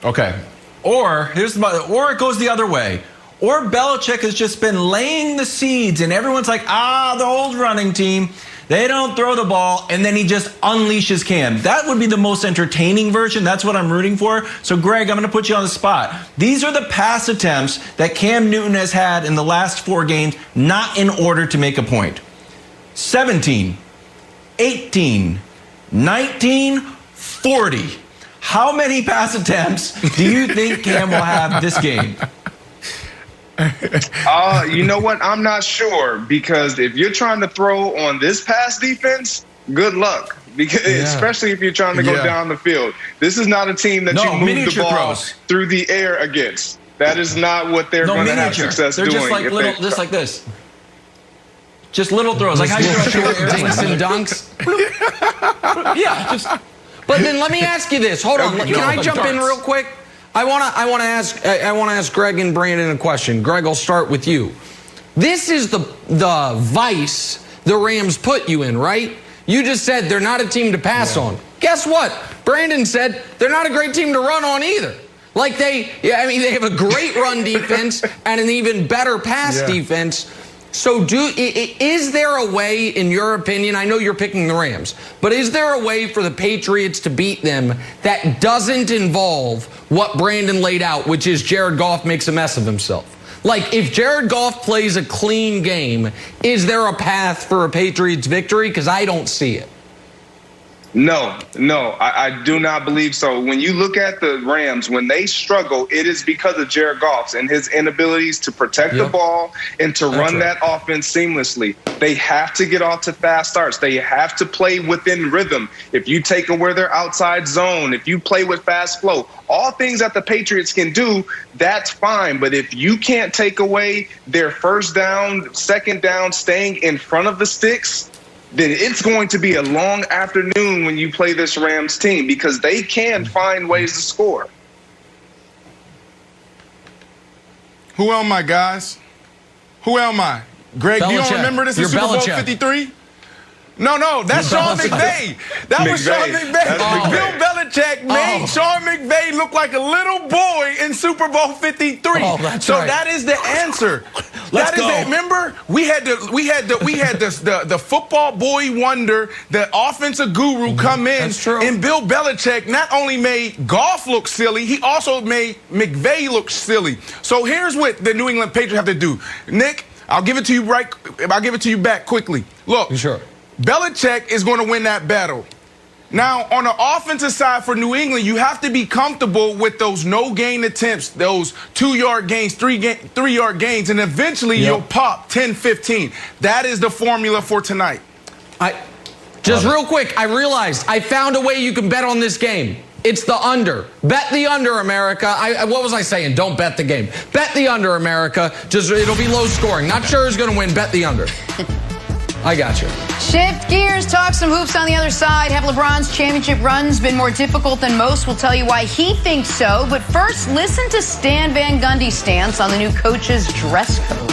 Okay. Or it goes the other way. Or Belichick has just been laying the seeds, and everyone's like, the old running team, they don't throw the ball, and then he just unleashes Cam. That would be the most entertaining version. That's what I'm rooting for. So, Greg, I'm going to put you on the spot. These are the pass attempts that Cam Newton has had in the last 4 games, not in order to make a point. 17, 18, 19, 40. How many pass attempts do you think Cam will have this game? You know what? I'm not sure, because if you're trying to throw on this pass defense, good luck. Because especially if you're trying to go down the field. This is not a team that you move the ball through the air against. That is not what they're going to have success doing. They're just like little, just like this. Just little throws, like how you throw short dinks and dunks. But then let me ask you this. Hold on. Can I jump in real quick? I want to ask Greg and Brandon a question. Greg, I'll start with you. This is the vice the Rams put you in, right? You just said they're not a team to pass on. Guess what? Brandon said they're not a great team to run on either. Like they have a great run defense and an even better pass defense. So is there a way, in your opinion, I know you're picking the Rams, but is there a way for the Patriots to beat them that doesn't involve what Brandon laid out, which is Jared Goff makes a mess of himself? Like, if Jared Goff plays a clean game, is there a path for a Patriots victory? Because I don't see it. No, I do not believe so. When you look at the Rams, when they struggle, it is because of Jared Goff and his inabilities to protect the ball and to run that offense seamlessly. They have to get off to fast starts. They have to play within rhythm. If you take away their outside zone, if you play with fast flow, all things that the Patriots can do, that's fine. But if you can't take away their first down, second down, staying in front of the sticks, then it's going to be a long afternoon when you play this Rams team because they can find ways to score. Who am I, guys? Who am I? Greg, Belichick. You don't remember this in Super Bowl 53? No, that's Sean McVay. That was Sean McVay. Bill Belichick made Sean McVay look like a little boy in Super Bowl 53. So that is the answer. Remember, we had the football boy wonder, the offensive guru come in, and Bill Belichick not only made Goff look silly, he also made McVay look silly. So here's what the New England Patriots have to do. Nick, I'll give it to you I'll give it to you back quickly. Look. Sure. Belichick is going to win that battle. Now, on the offensive side for New England, you have to be comfortable with those no-gain attempts, those 2-yard gains, 3-yard gains, and eventually you'll pop 10, 15. That is the formula for tonight. Real quick, I realized I found a way you can bet on this game. It's the under. Bet the under, America. What was I saying? Don't bet the game. Bet the under, America. It'll be low scoring. Not sure who's going to win. Bet the under. I got you. Shift gears, talk some hoops on the other side. Have LeBron's championship runs been more difficult than most? We'll tell you why he thinks so. But first, listen to Stan Van Gundy's stance on the new coach's dress code.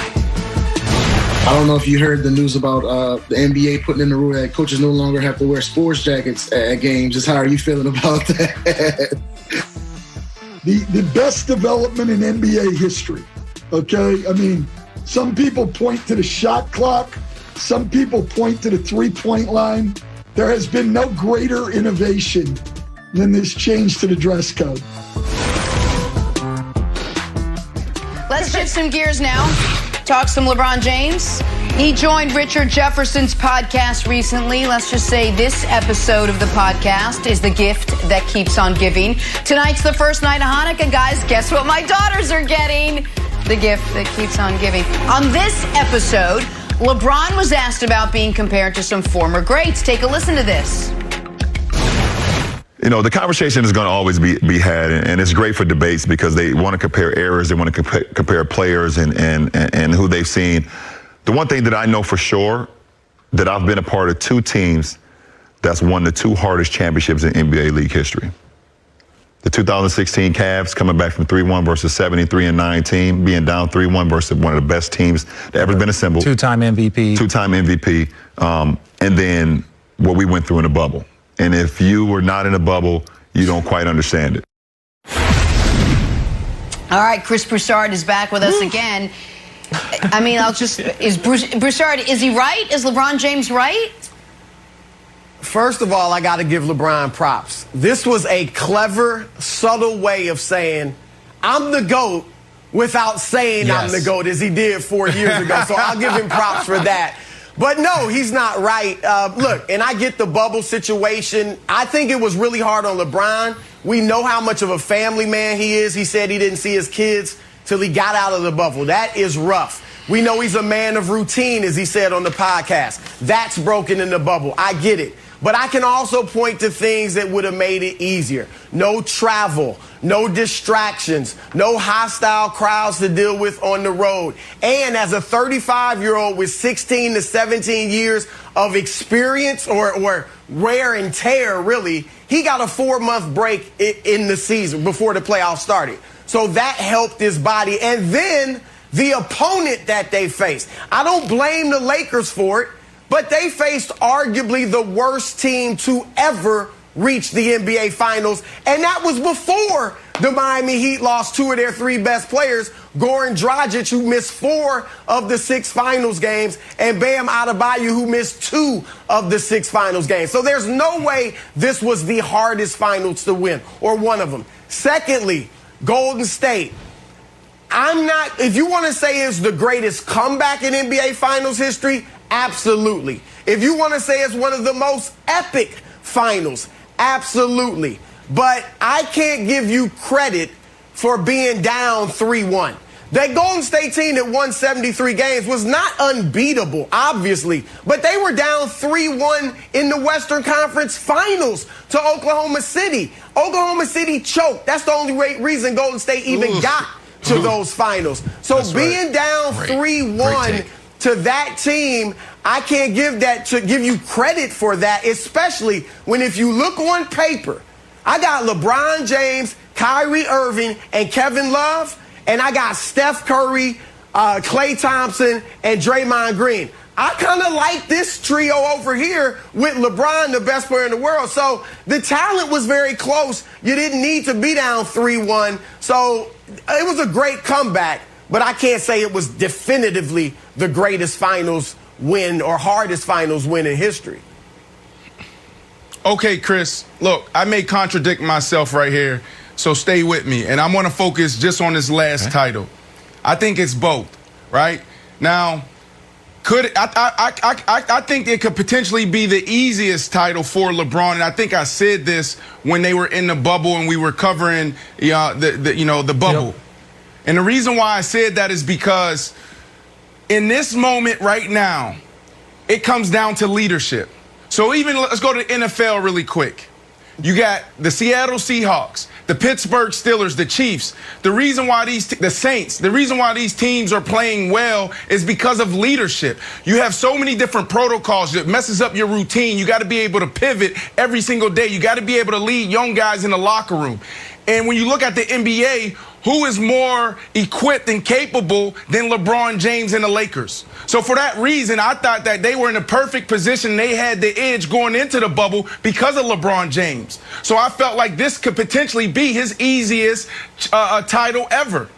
I don't know if you heard the news about the NBA putting in the rule that coaches no longer have to wear sports jackets at games. Just how are you feeling about that? The best development in NBA history, okay? I mean, some people point to the shot clock. Some people point to the three-point line. There has been no greater innovation than this change to the dress code. Let's shift some gears now. Talk some LeBron James. He joined Richard Jefferson's podcast recently. Let's just say this episode of the podcast is the gift that keeps on giving. Tonight's the first night of Hanukkah, guys. Guess what my daughters are getting? The gift that keeps on giving. On this episode, LeBron was asked about being compared to some former greats. Take a listen to this. You know, the conversation is going to always be had, and it's great for debates because they want to compare errors, they want to compare players and who they've seen. The one thing that I know for sure, that I've been a part of 2 teams that's won the 2 hardest championships in NBA league history. The 2016 Cavs coming back from 3-1 versus 73-9 team, being down 3-1 versus one of the best teams that ever been assembled. 2-time MVP. 2-time MVP. And then what we went through in the bubble. And if you were not in a bubble, you don't quite understand it. All right, Chris Broussard is back with us again. I mean, Broussard, is he right? Is LeBron James right? First of all, I got to give LeBron props. This was a clever, subtle way of saying, I'm the GOAT without saying I'm the GOAT, as he did 4 years ago. So I'll give him props for that. But no, he's not right. Look, and I get the bubble situation. I think it was really hard on LeBron. We know how much of a family man he is. He said he didn't see his kids till he got out of the bubble. That is rough. We know he's a man of routine, as he said on the podcast. That's broken in the bubble. I get it. But I can also point to things that would have made it easier. No travel, no distractions, no hostile crowds to deal with on the road. And as a 35-year-old with 16 to 17 years of experience or wear and tear, really, he got a 4-month break in the season before the playoffs started. So that helped his body. And then the opponent that they faced. I don't blame the Lakers for it, but they faced arguably the worst team to ever reach the NBA Finals. And that was before the Miami Heat lost 2 of their 3 best players, Goran Dragic, who missed 4 of the 6 finals games, and Bam Adebayo, who missed 2 of the 6 finals games. So there's no way this was the hardest finals to win, or one of them. Secondly, Golden State. If you want to say it's the greatest comeback in NBA Finals history, absolutely. If you want to say it's one of the most epic finals, absolutely. But I can't give you credit for being down 3-1. That Golden State team that won 73 games was not unbeatable, obviously, but they were down 3-1 in the Western Conference Finals to Oklahoma City. Oklahoma City choked. That's the only reason Golden State even got to those finals. So that's being down 3-1 to that team, I can't give you credit for that, especially when if you look on paper, I got LeBron James, Kyrie Irving, and Kevin Love, and I got Steph Curry, Klay Thompson, and Draymond Green. I kind of like this trio over here with LeBron, the best player in the world. So the talent was very close. You didn't need to be down 3-1. So it was a great comeback, but I can't say it was definitively the greatest finals win or hardest finals win in history. Okay, Chris, look, I may contradict myself right here, so stay with me. And I'm going to focus just on this last title. I think it's both, right? Now, I think it could potentially be the easiest title for LeBron, and I think I said this when they were in the bubble and we were covering the bubble. Yep. And the reason why I said that is because in this moment right now, it comes down to leadership. So let's go to the NFL really quick. You got the Seattle Seahawks, the Pittsburgh Steelers, the Chiefs. The reason why the Saints, the reason why these teams are playing well is because of leadership. You have so many different protocols that messes up your routine. You got to be able to pivot every single day. You got to be able to lead young guys in the locker room. And when you look at the NBA, who is more equipped and capable than LeBron James and the Lakers? So for that reason, I thought that they were in a perfect position. They had the edge going into the bubble because of LeBron James. So I felt like this could potentially be his easiest title ever.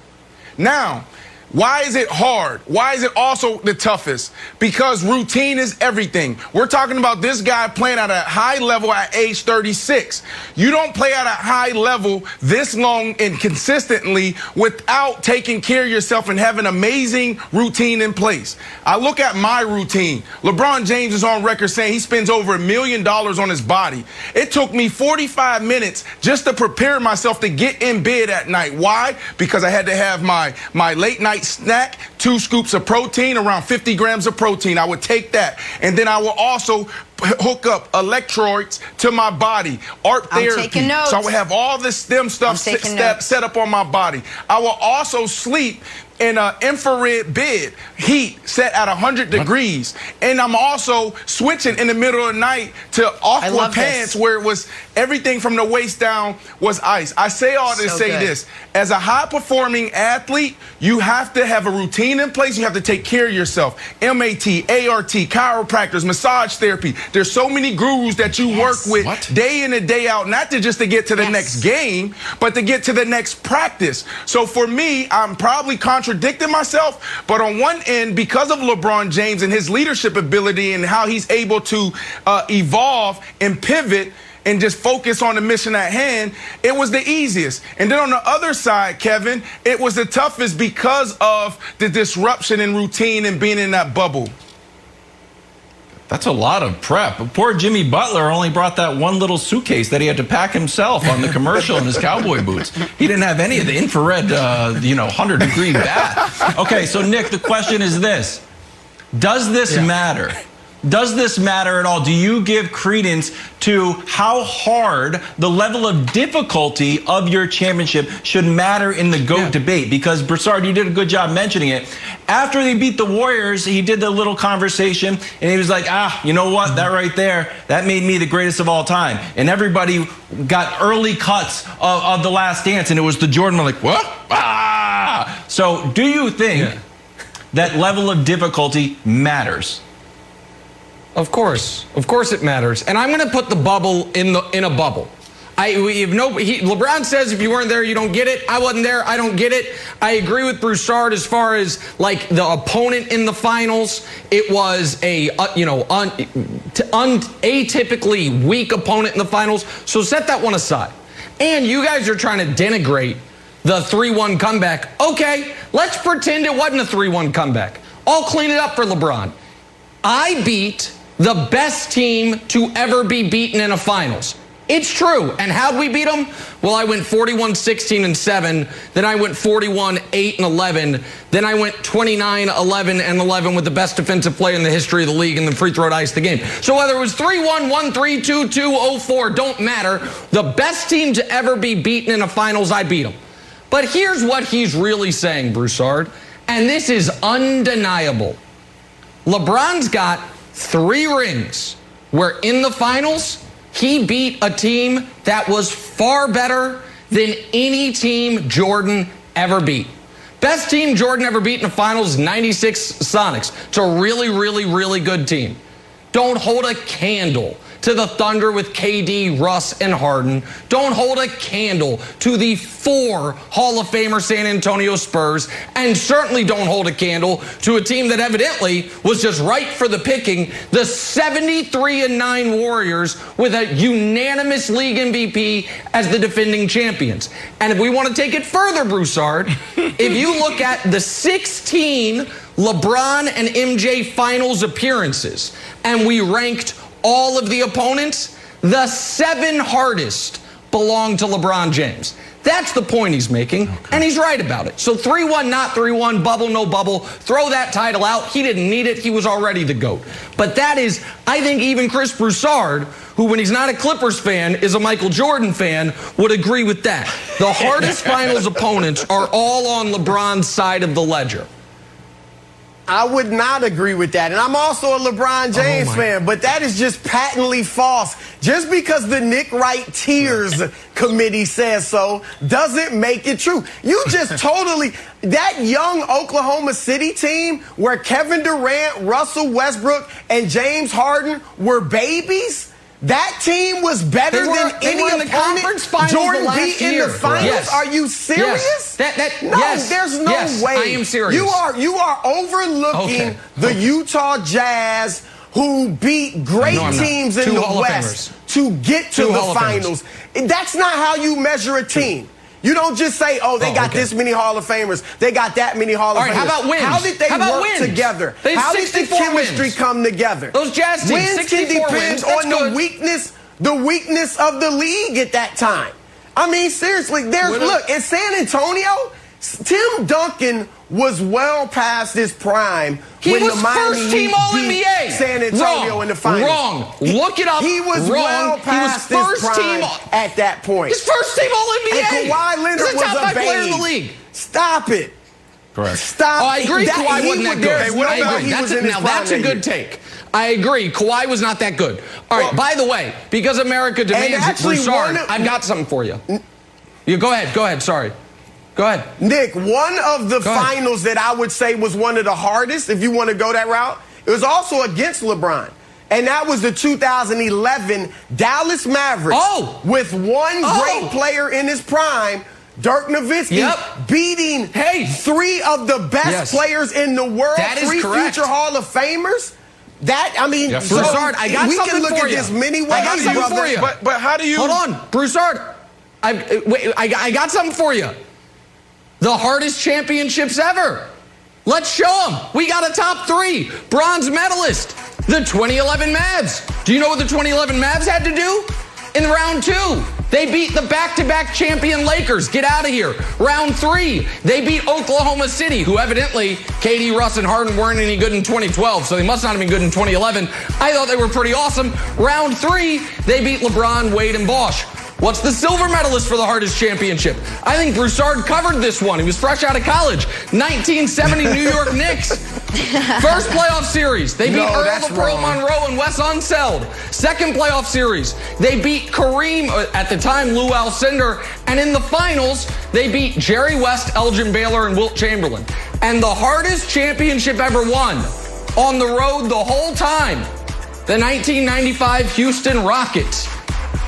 Now, why is it hard? Why is it also the toughest? Because routine is everything. We're talking about this guy playing at a high level at age 36. You don't play at a high level this long and consistently without taking care of yourself and having amazing routine in place. I look at my routine. LeBron James is on record saying he spends over $1 million on his body. It took me 45 minutes just to prepare myself to get in bed at night. Why? Because I had to have my late night snack, 2 scoops of protein, around 50 grams of protein. I would take that. And then I will also hook up electrolytes to my body, art therapy. I'm taking notes. So I would have all this STEM stuff set up on my body. I will also sleep in an infrared bed, heat set at 100 degrees. And I'm also switching in the middle of the night to aqua pants where it was everything from the waist down was ice. I say all to say this. As a high-performing athlete, you have to have a routine in place. You have to take care of yourself. MAT, ART, chiropractors, massage therapy. There's so many gurus that you work with day in and day out, not just to get to the next game, but to get to the next practice. So for me, I'm probably contradicting myself, but on one end, because of LeBron James and his leadership ability and how he's able to evolve and pivot and just focus on the mission at hand, it was the easiest. And then on the other side, Kevin, it was the toughest because of the disruption in routine and being in that bubble. That's a lot of prep. Poor Jimmy Butler only brought that one little suitcase that he had to pack himself on the commercial in his cowboy boots. He didn't have any of the infrared, 100-degree bath. Okay, so Nick, the question is this. Does this matter? Does this matter at all? Do you give credence to how hard the level of difficulty of your championship should matter in the GOAT debate? Because, Broussard, you did a good job mentioning it. After they beat the Warriors, he did the little conversation, and he was like, you know what? That right there, that made me the greatest of all time. And everybody got early cuts of The Last Dance, and it was the Jordan, like, what? So do you think that level of difficulty matters? Of course it matters. And I'm going to put the bubble in a bubble. LeBron says if you weren't there, you don't get it. I wasn't there, I don't get it. I agree with Broussard as far as like the opponent in the finals. It was a atypically weak opponent in the finals. So set that one aside. And you guys are trying to denigrate the 3-1 comeback. Okay, let's pretend it wasn't a 3-1 comeback. I'll clean it up for LeBron. I beat the best team to ever be beaten in a finals. It's true. And how'd we beat them? Well, I went 41-16-7. Then I went 41-8-11. Then I went 29-11-11 with the best defensive play in the history of the league and the free throw to ice the game. So whether it was 3-1, 1-3, 2-2, 0-4, don't matter. The best team to ever be beaten in a finals, I beat them. But here's what he's really saying, Broussard, and this is undeniable. LeBron's got 3 rings where in the finals, he beat a team that was far better than any team Jordan ever beat. Best team Jordan ever beat in the finals is 96 Sonics. It's a really, really, really good team. Don't hold a candle to the Thunder with KD, Russ, and Harden. Don't hold a candle to the 4 Hall of Famer San Antonio Spurs, and certainly don't hold a candle to a team that evidently was just ripe for the picking, the 73-9 Warriors with a unanimous league MVP as the defending champions. And if we want to take it further, Broussard, if you look at the 16 LeBron and MJ finals appearances, and we ranked all of the opponents, the 7 hardest belong to LeBron James. That's the point he's making, and he's right about it. So 3-1, not 3-1, bubble, no bubble. Throw that title out. He didn't need it. He was already the GOAT. But that is, I think even Chris Broussard, who when he's not a Clippers fan is a Michael Jordan fan, would agree with that. The hardest finals opponents are all on LeBron's side of the ledger. I would not agree with that. And I'm also a LeBron James fan, but that is just patently false. Just because the Nick Wright Tears Committee says so doesn't make it true. You just totally, that young Oklahoma City team where Kevin Durant, Russell Westbrook, and James Harden were babies, that team was better than any opponent Jordan beat in the finals. Yes. Are you serious? Yes. No, there's no way. I am serious. You are overlooking the Utah Jazz, who beat great teams in the West to get to the finals. That's not how you measure a team. You don't just say, oh, they got this many Hall of Famers. They got that many Hall of Famers. How about wins? How did they work together? How did the chemistry come together? Those Jazz teams, wins can depend on the weakness of the league at that time. I mean, seriously, look, in San Antonio, Tim Duncan was well past his prime when the Miami Heat beat San Antonio in the finals. Wrong. Look it up. He was well past his prime at that point. His first team All-NBA. And Kawhi Leonard was top 5 player in the babe. league. Stop it. Correct. Stop. I agree. Kawhi wasn't that good. I agree. That's a good take. I agree. Kawhi was not that good. All right. By the way, because America demands it, Broussard, I've got something for you. You go ahead. Go ahead. Sorry. Go ahead. Nick, one of the finals that I would say was one of the hardest, if you want to go that route, it was also against LeBron. And that was the 2011 Dallas Mavericks with one great player in his prime, Dirk Nowitzki, beating 3 of the best players in the world, 3 future Hall of Famers. That, I mean, Broussard, I got we something can look for at you. this many ways, I got something brother. for you. But how do you... Hold on, Broussard. I got something for you. The hardest championships ever. Let's show them. We got a top 3. Bronze medalist, the 2011 Mavs. Do you know what the 2011 Mavs had to do? In round 2, they beat the back-to-back champion Lakers. Get out of here. Round 3, they beat Oklahoma City, who evidently KD, Russ, and Harden weren't any good in 2012, so they must not have been good in 2011. I thought they were pretty awesome. Round 3, they beat LeBron, Wade, and Bosh. What's the silver medalist for the hardest championship? I think Broussard covered this one. He was fresh out of college. 1970 New York Knicks. First playoff series, they beat Earl the Pearl Monroe and Wes Unseld. Second playoff series, they beat Kareem, at the time Lou Alcindor. And in the finals, they beat Jerry West, Elgin Baylor, and Wilt Chamberlain. And the hardest championship ever won on the road the whole time, the 1995 Houston Rockets.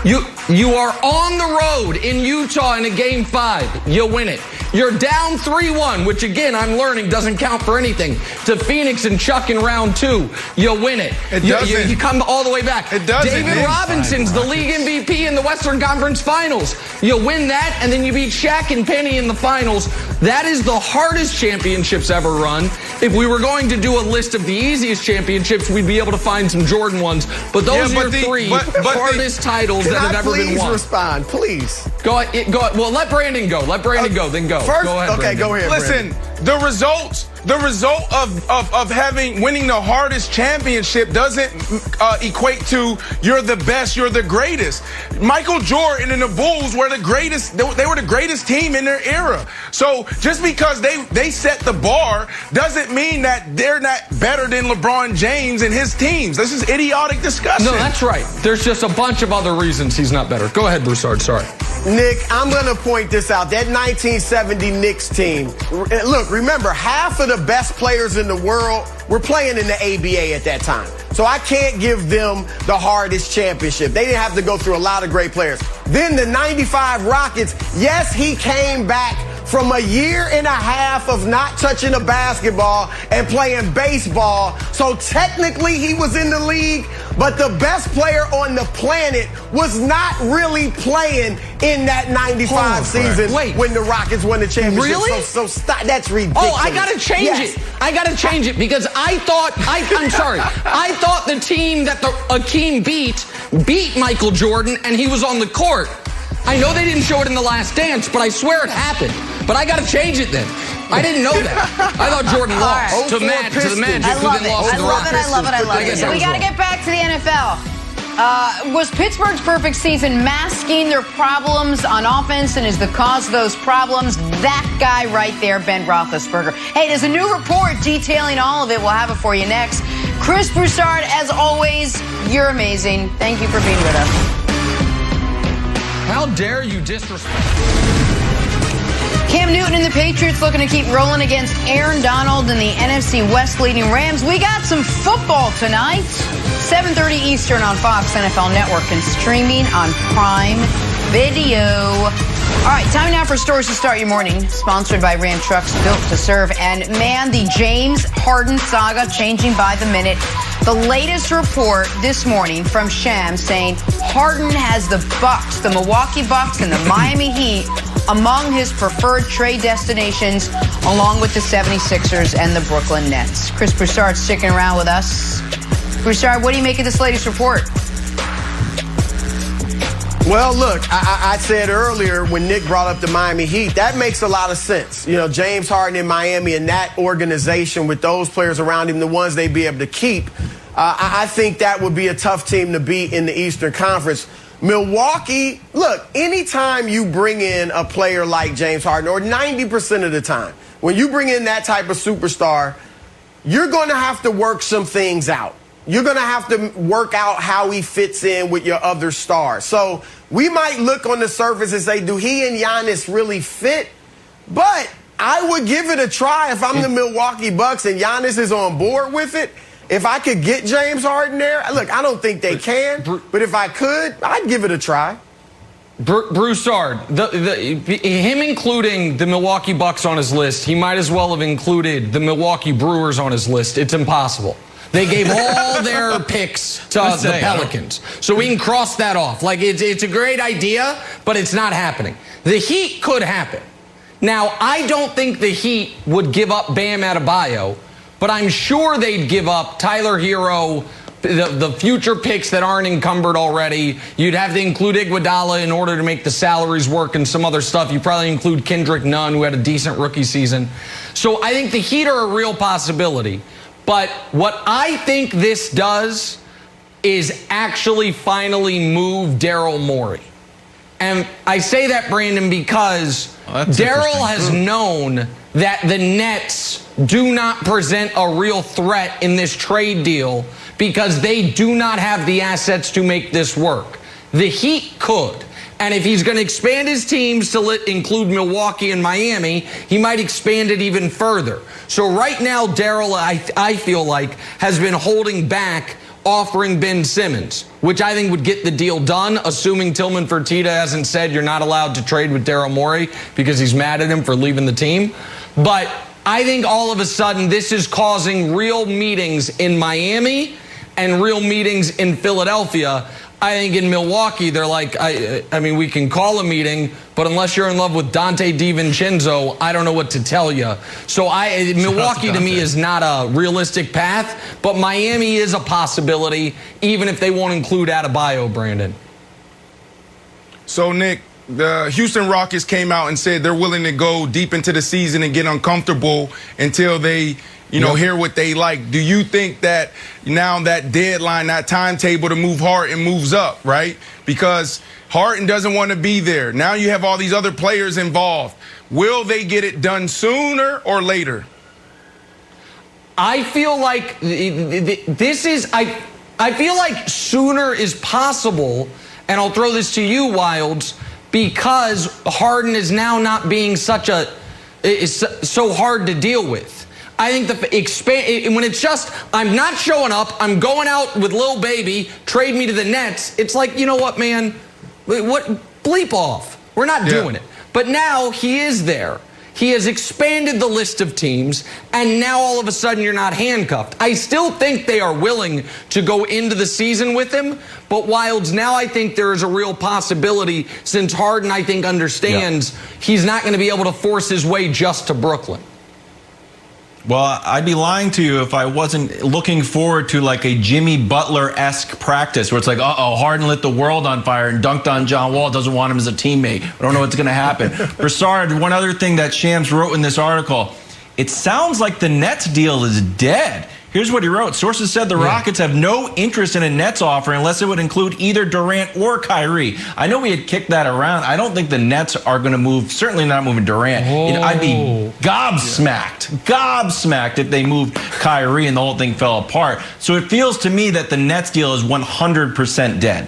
You are on the road in Utah in a Game 5. You win it. You're down 3-1, which again, I'm learning doesn't count for anything, to Phoenix and Chuck in round 2. You win it. You come all the way back. It doesn't. David Robinson's the league MVP in the Western Conference Finals. You win that, and then you beat Shaq and Penny in the finals. That is the hardest championships ever run. If we were going to do a list of the easiest championships, we'd be able to find some Jordan ones. But those are your 3 hardest titles that have ever been won. Please respond, please. Go ahead. Well, let Brandon go. Let Brandon go, then go. First, go ahead, okay, Brandon. go ahead. Listen, the result of winning the hardest championship doesn't equate to you're the best, you're the greatest. Michael Jordan and the Bulls were the greatest. They were the greatest team in their era. So just because they set the bar doesn't mean that they're not better than LeBron James and his teams. This is idiotic discussion. No, that's right. There's just a bunch of other reasons he's not better. Go ahead, Broussard. Sorry. Nick, I'm going to point this out. That 1970 Knicks team, look, remember, half of the best players in the world were playing in the ABA at that time. So I can't give them the hardest championship. They didn't have to go through a lot of great players. Then the 95 Rockets, yes, he came back from a year and a half of not touching a basketball and playing baseball. So technically he was in the league, but the best player on the planet was not really playing in that 95 season when the Rockets won the championship. Really? So stop. That's ridiculous. Oh, I got to change it. I got to change it because I thought the team that Akeem beat Michael Jordan and he was on the court. I know they didn't show it in The Last Dance, but I swear it happened. But I got to change it then. I didn't know that. I thought Jordan lost to the Magic, who then lost to the Rockets. I love it. We got to get back to the NFL. Was Pittsburgh's perfect season masking their problems on offense, and is the cause of those problems that guy right there, Ben Roethlisberger? Hey, there's a new report detailing all of it. We'll have it for you next. Chris Broussard, as always, you're amazing. Thank you for being with us. How dare you disrespect? Cam Newton and the Patriots looking to keep rolling against Aaron Donald and the NFC West leading Rams. We got some football tonight. 7:30 Eastern on Fox NFL Network and streaming on Prime Video. All right, time now for Stories to Start Your Morning, sponsored by Ram Trucks, built to serve. And man, the James Harden saga changing by the minute. The latest report this morning from Shams saying Harden has the Bucks, the Milwaukee Bucks and the Miami Heat among his preferred trade destinations, along with the 76ers and the Brooklyn Nets. Chris Broussard sticking around with us. Broussard, what do you make of this latest report? Well, look, I said earlier when Nick brought up the Miami Heat, that makes a lot of sense. You know, James Harden in Miami and that organization with those players around him, the ones they'd be able to keep, I think that would be a tough team to beat in the Eastern Conference. Milwaukee, look, anytime you bring in a player like James Harden, or 90% of the time, when you bring in that type of superstar, you're going to have to work some things out. You're going to have to work out how he fits in with your other stars. So we might look on the surface and say, do he and Giannis really fit? But I would give it a try if I'm the Milwaukee Bucks and Giannis is on board with it. If I could get James Harden there, look, I don't think they can, but if I could, I'd give it a try. Broussard, him including the Milwaukee Bucks on his list, he might as well have included the Milwaukee Brewers on his list. It's impossible. They gave all their picks to the Pelicans. So we can cross that off. Like, it's a great idea, but it's not happening. The Heat could happen. Now, I don't think the Heat would give up Bam Adebayo, but I'm sure they'd give up Tyler Hero, the future picks that aren't encumbered already. You'd have to include Iguodala in order to make the salaries work and some other stuff. You probably include Kendrick Nunn, who had a decent rookie season. So I think the Heat are a real possibility. But what I think this does is actually finally move Daryl Morey. And I say that, Brandon, because Daryl has known that the Nets do not present a real threat in this trade deal because they do not have the assets to make this work. The Heat could. And if he's going to expand his teams to include Milwaukee and Miami, he might expand it even further. So right now, Daryl, I feel like, has been holding back offering Ben Simmons, which I think would get the deal done, assuming Tillman Fertitta hasn't said you're not allowed to trade with Daryl Morey because he's mad at him for leaving the team. But I think all of a sudden this is causing real meetings in Miami and real meetings in Philadelphia. I think in Milwaukee, they're like, I mean, we can call a meeting, but unless you're in love with Dante DiVincenzo, I don't know what to tell you. So Milwaukee to me is not a realistic path, but Miami is a possibility, even if they won't include Adebayo, Brandon. So, Nick, the Houston Rockets came out and said they're willing to go deep into the season and get uncomfortable until they hear what they like. Do you think that now that deadline, that timetable to move Harden moves up, right? Because Harden doesn't want to be there. Now you have all these other players involved. Will they get it done sooner or later? I feel like I feel like sooner is possible, and I'll throw this to you, Wilds, because Harden is now not being so hard to deal with. I think when it's just, I'm not showing up, I'm going out with Lil Baby, trade me to the Nets, it's like, you know what, man, bleep off. We're not doing it. But now he is there. He has expanded the list of teams, and now all of a sudden you're not handcuffed. I still think they are willing to go into the season with him, but Wilds, now I think there is a real possibility, since Harden, I think, understands he's not going to be able to force his way just to Brooklyn. Well, I'd be lying to you if I wasn't looking forward to like a Jimmy Butler-esque practice where it's like, Harden lit the world on fire and dunked on John Wall, doesn't want him as a teammate. I don't know what's going to happen. Broussard, one other thing that Shams wrote in this article, it sounds like the Nets deal is dead. Here's what he wrote. Sources said the Rockets have no interest in a Nets offer unless it would include either Durant or Kyrie. I know we had kicked that around. I don't think the Nets are going to move, certainly not moving Durant. I'd be gobsmacked if they moved Kyrie and the whole thing fell apart. So it feels to me that the Nets deal is 100% dead.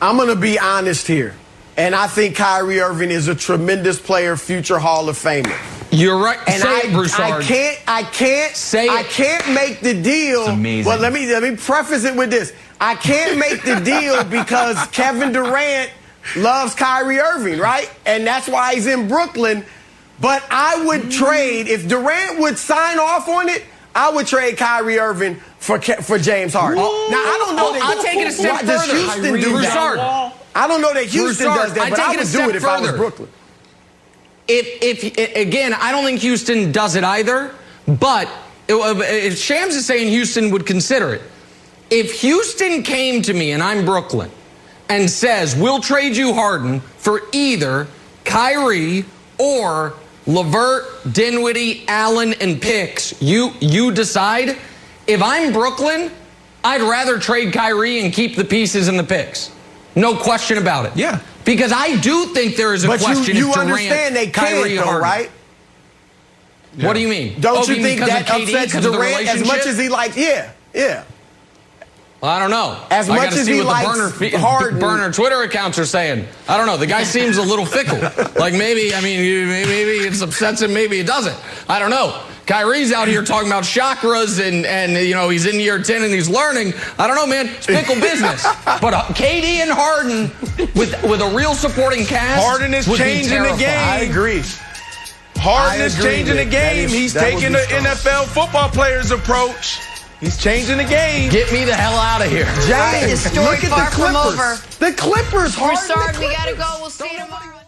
I'm going to be honest here. And I think Kyrie Irving is a tremendous player, future Hall of Famer. You're right. And say it, Broussard. I can't make the deal. It's amazing. Well, let me preface it with this. I can't make the deal because Kevin Durant loves Kyrie Irving, right? And that's why he's in Brooklyn. But I would trade, if Durant would sign off on it, I would trade Kyrie Irving for James Harden. Now, I don't know that. I'll take it a step further. Does Houston do that? I don't know that Houston does that, but I would do it if I was Brooklyn. If again, I don't think Houston does it either, but if Shams is saying Houston would consider it, if Houston came to me and I'm Brooklyn and says, we'll trade you Harden for either Kyrie or LeVert, Dinwiddie, Allen, and picks, you decide. If I'm Brooklyn, I'd rather trade Kyrie and keep the pieces and the picks. No question about it. Yeah. Because I do think there is a question. You if Durant, understand they Kyrie, can't, though, right? Yeah. What do you mean? Don't you think that upsets Durant as much as he likes? Yeah. Well, I don't know. As I much as he likes Harden. Burner Twitter accounts are saying. I don't know. The guy seems a little fickle. Like maybe it upsets him, maybe it doesn't. I don't know. Kyrie's out here talking about chakras and he's in year 10 and he's learning. I don't know, man. It's fickle business. But KD and Harden with a real supporting cast. Harden is changing the game. I agree. Harden is changing the game. He's taking the NFL football players' approach. He's changing the game. Get me the hell out of here. James, The story look at far the from Clippers. over. The Clippers. Broussard, we gotta go. We'll see you tomorrow.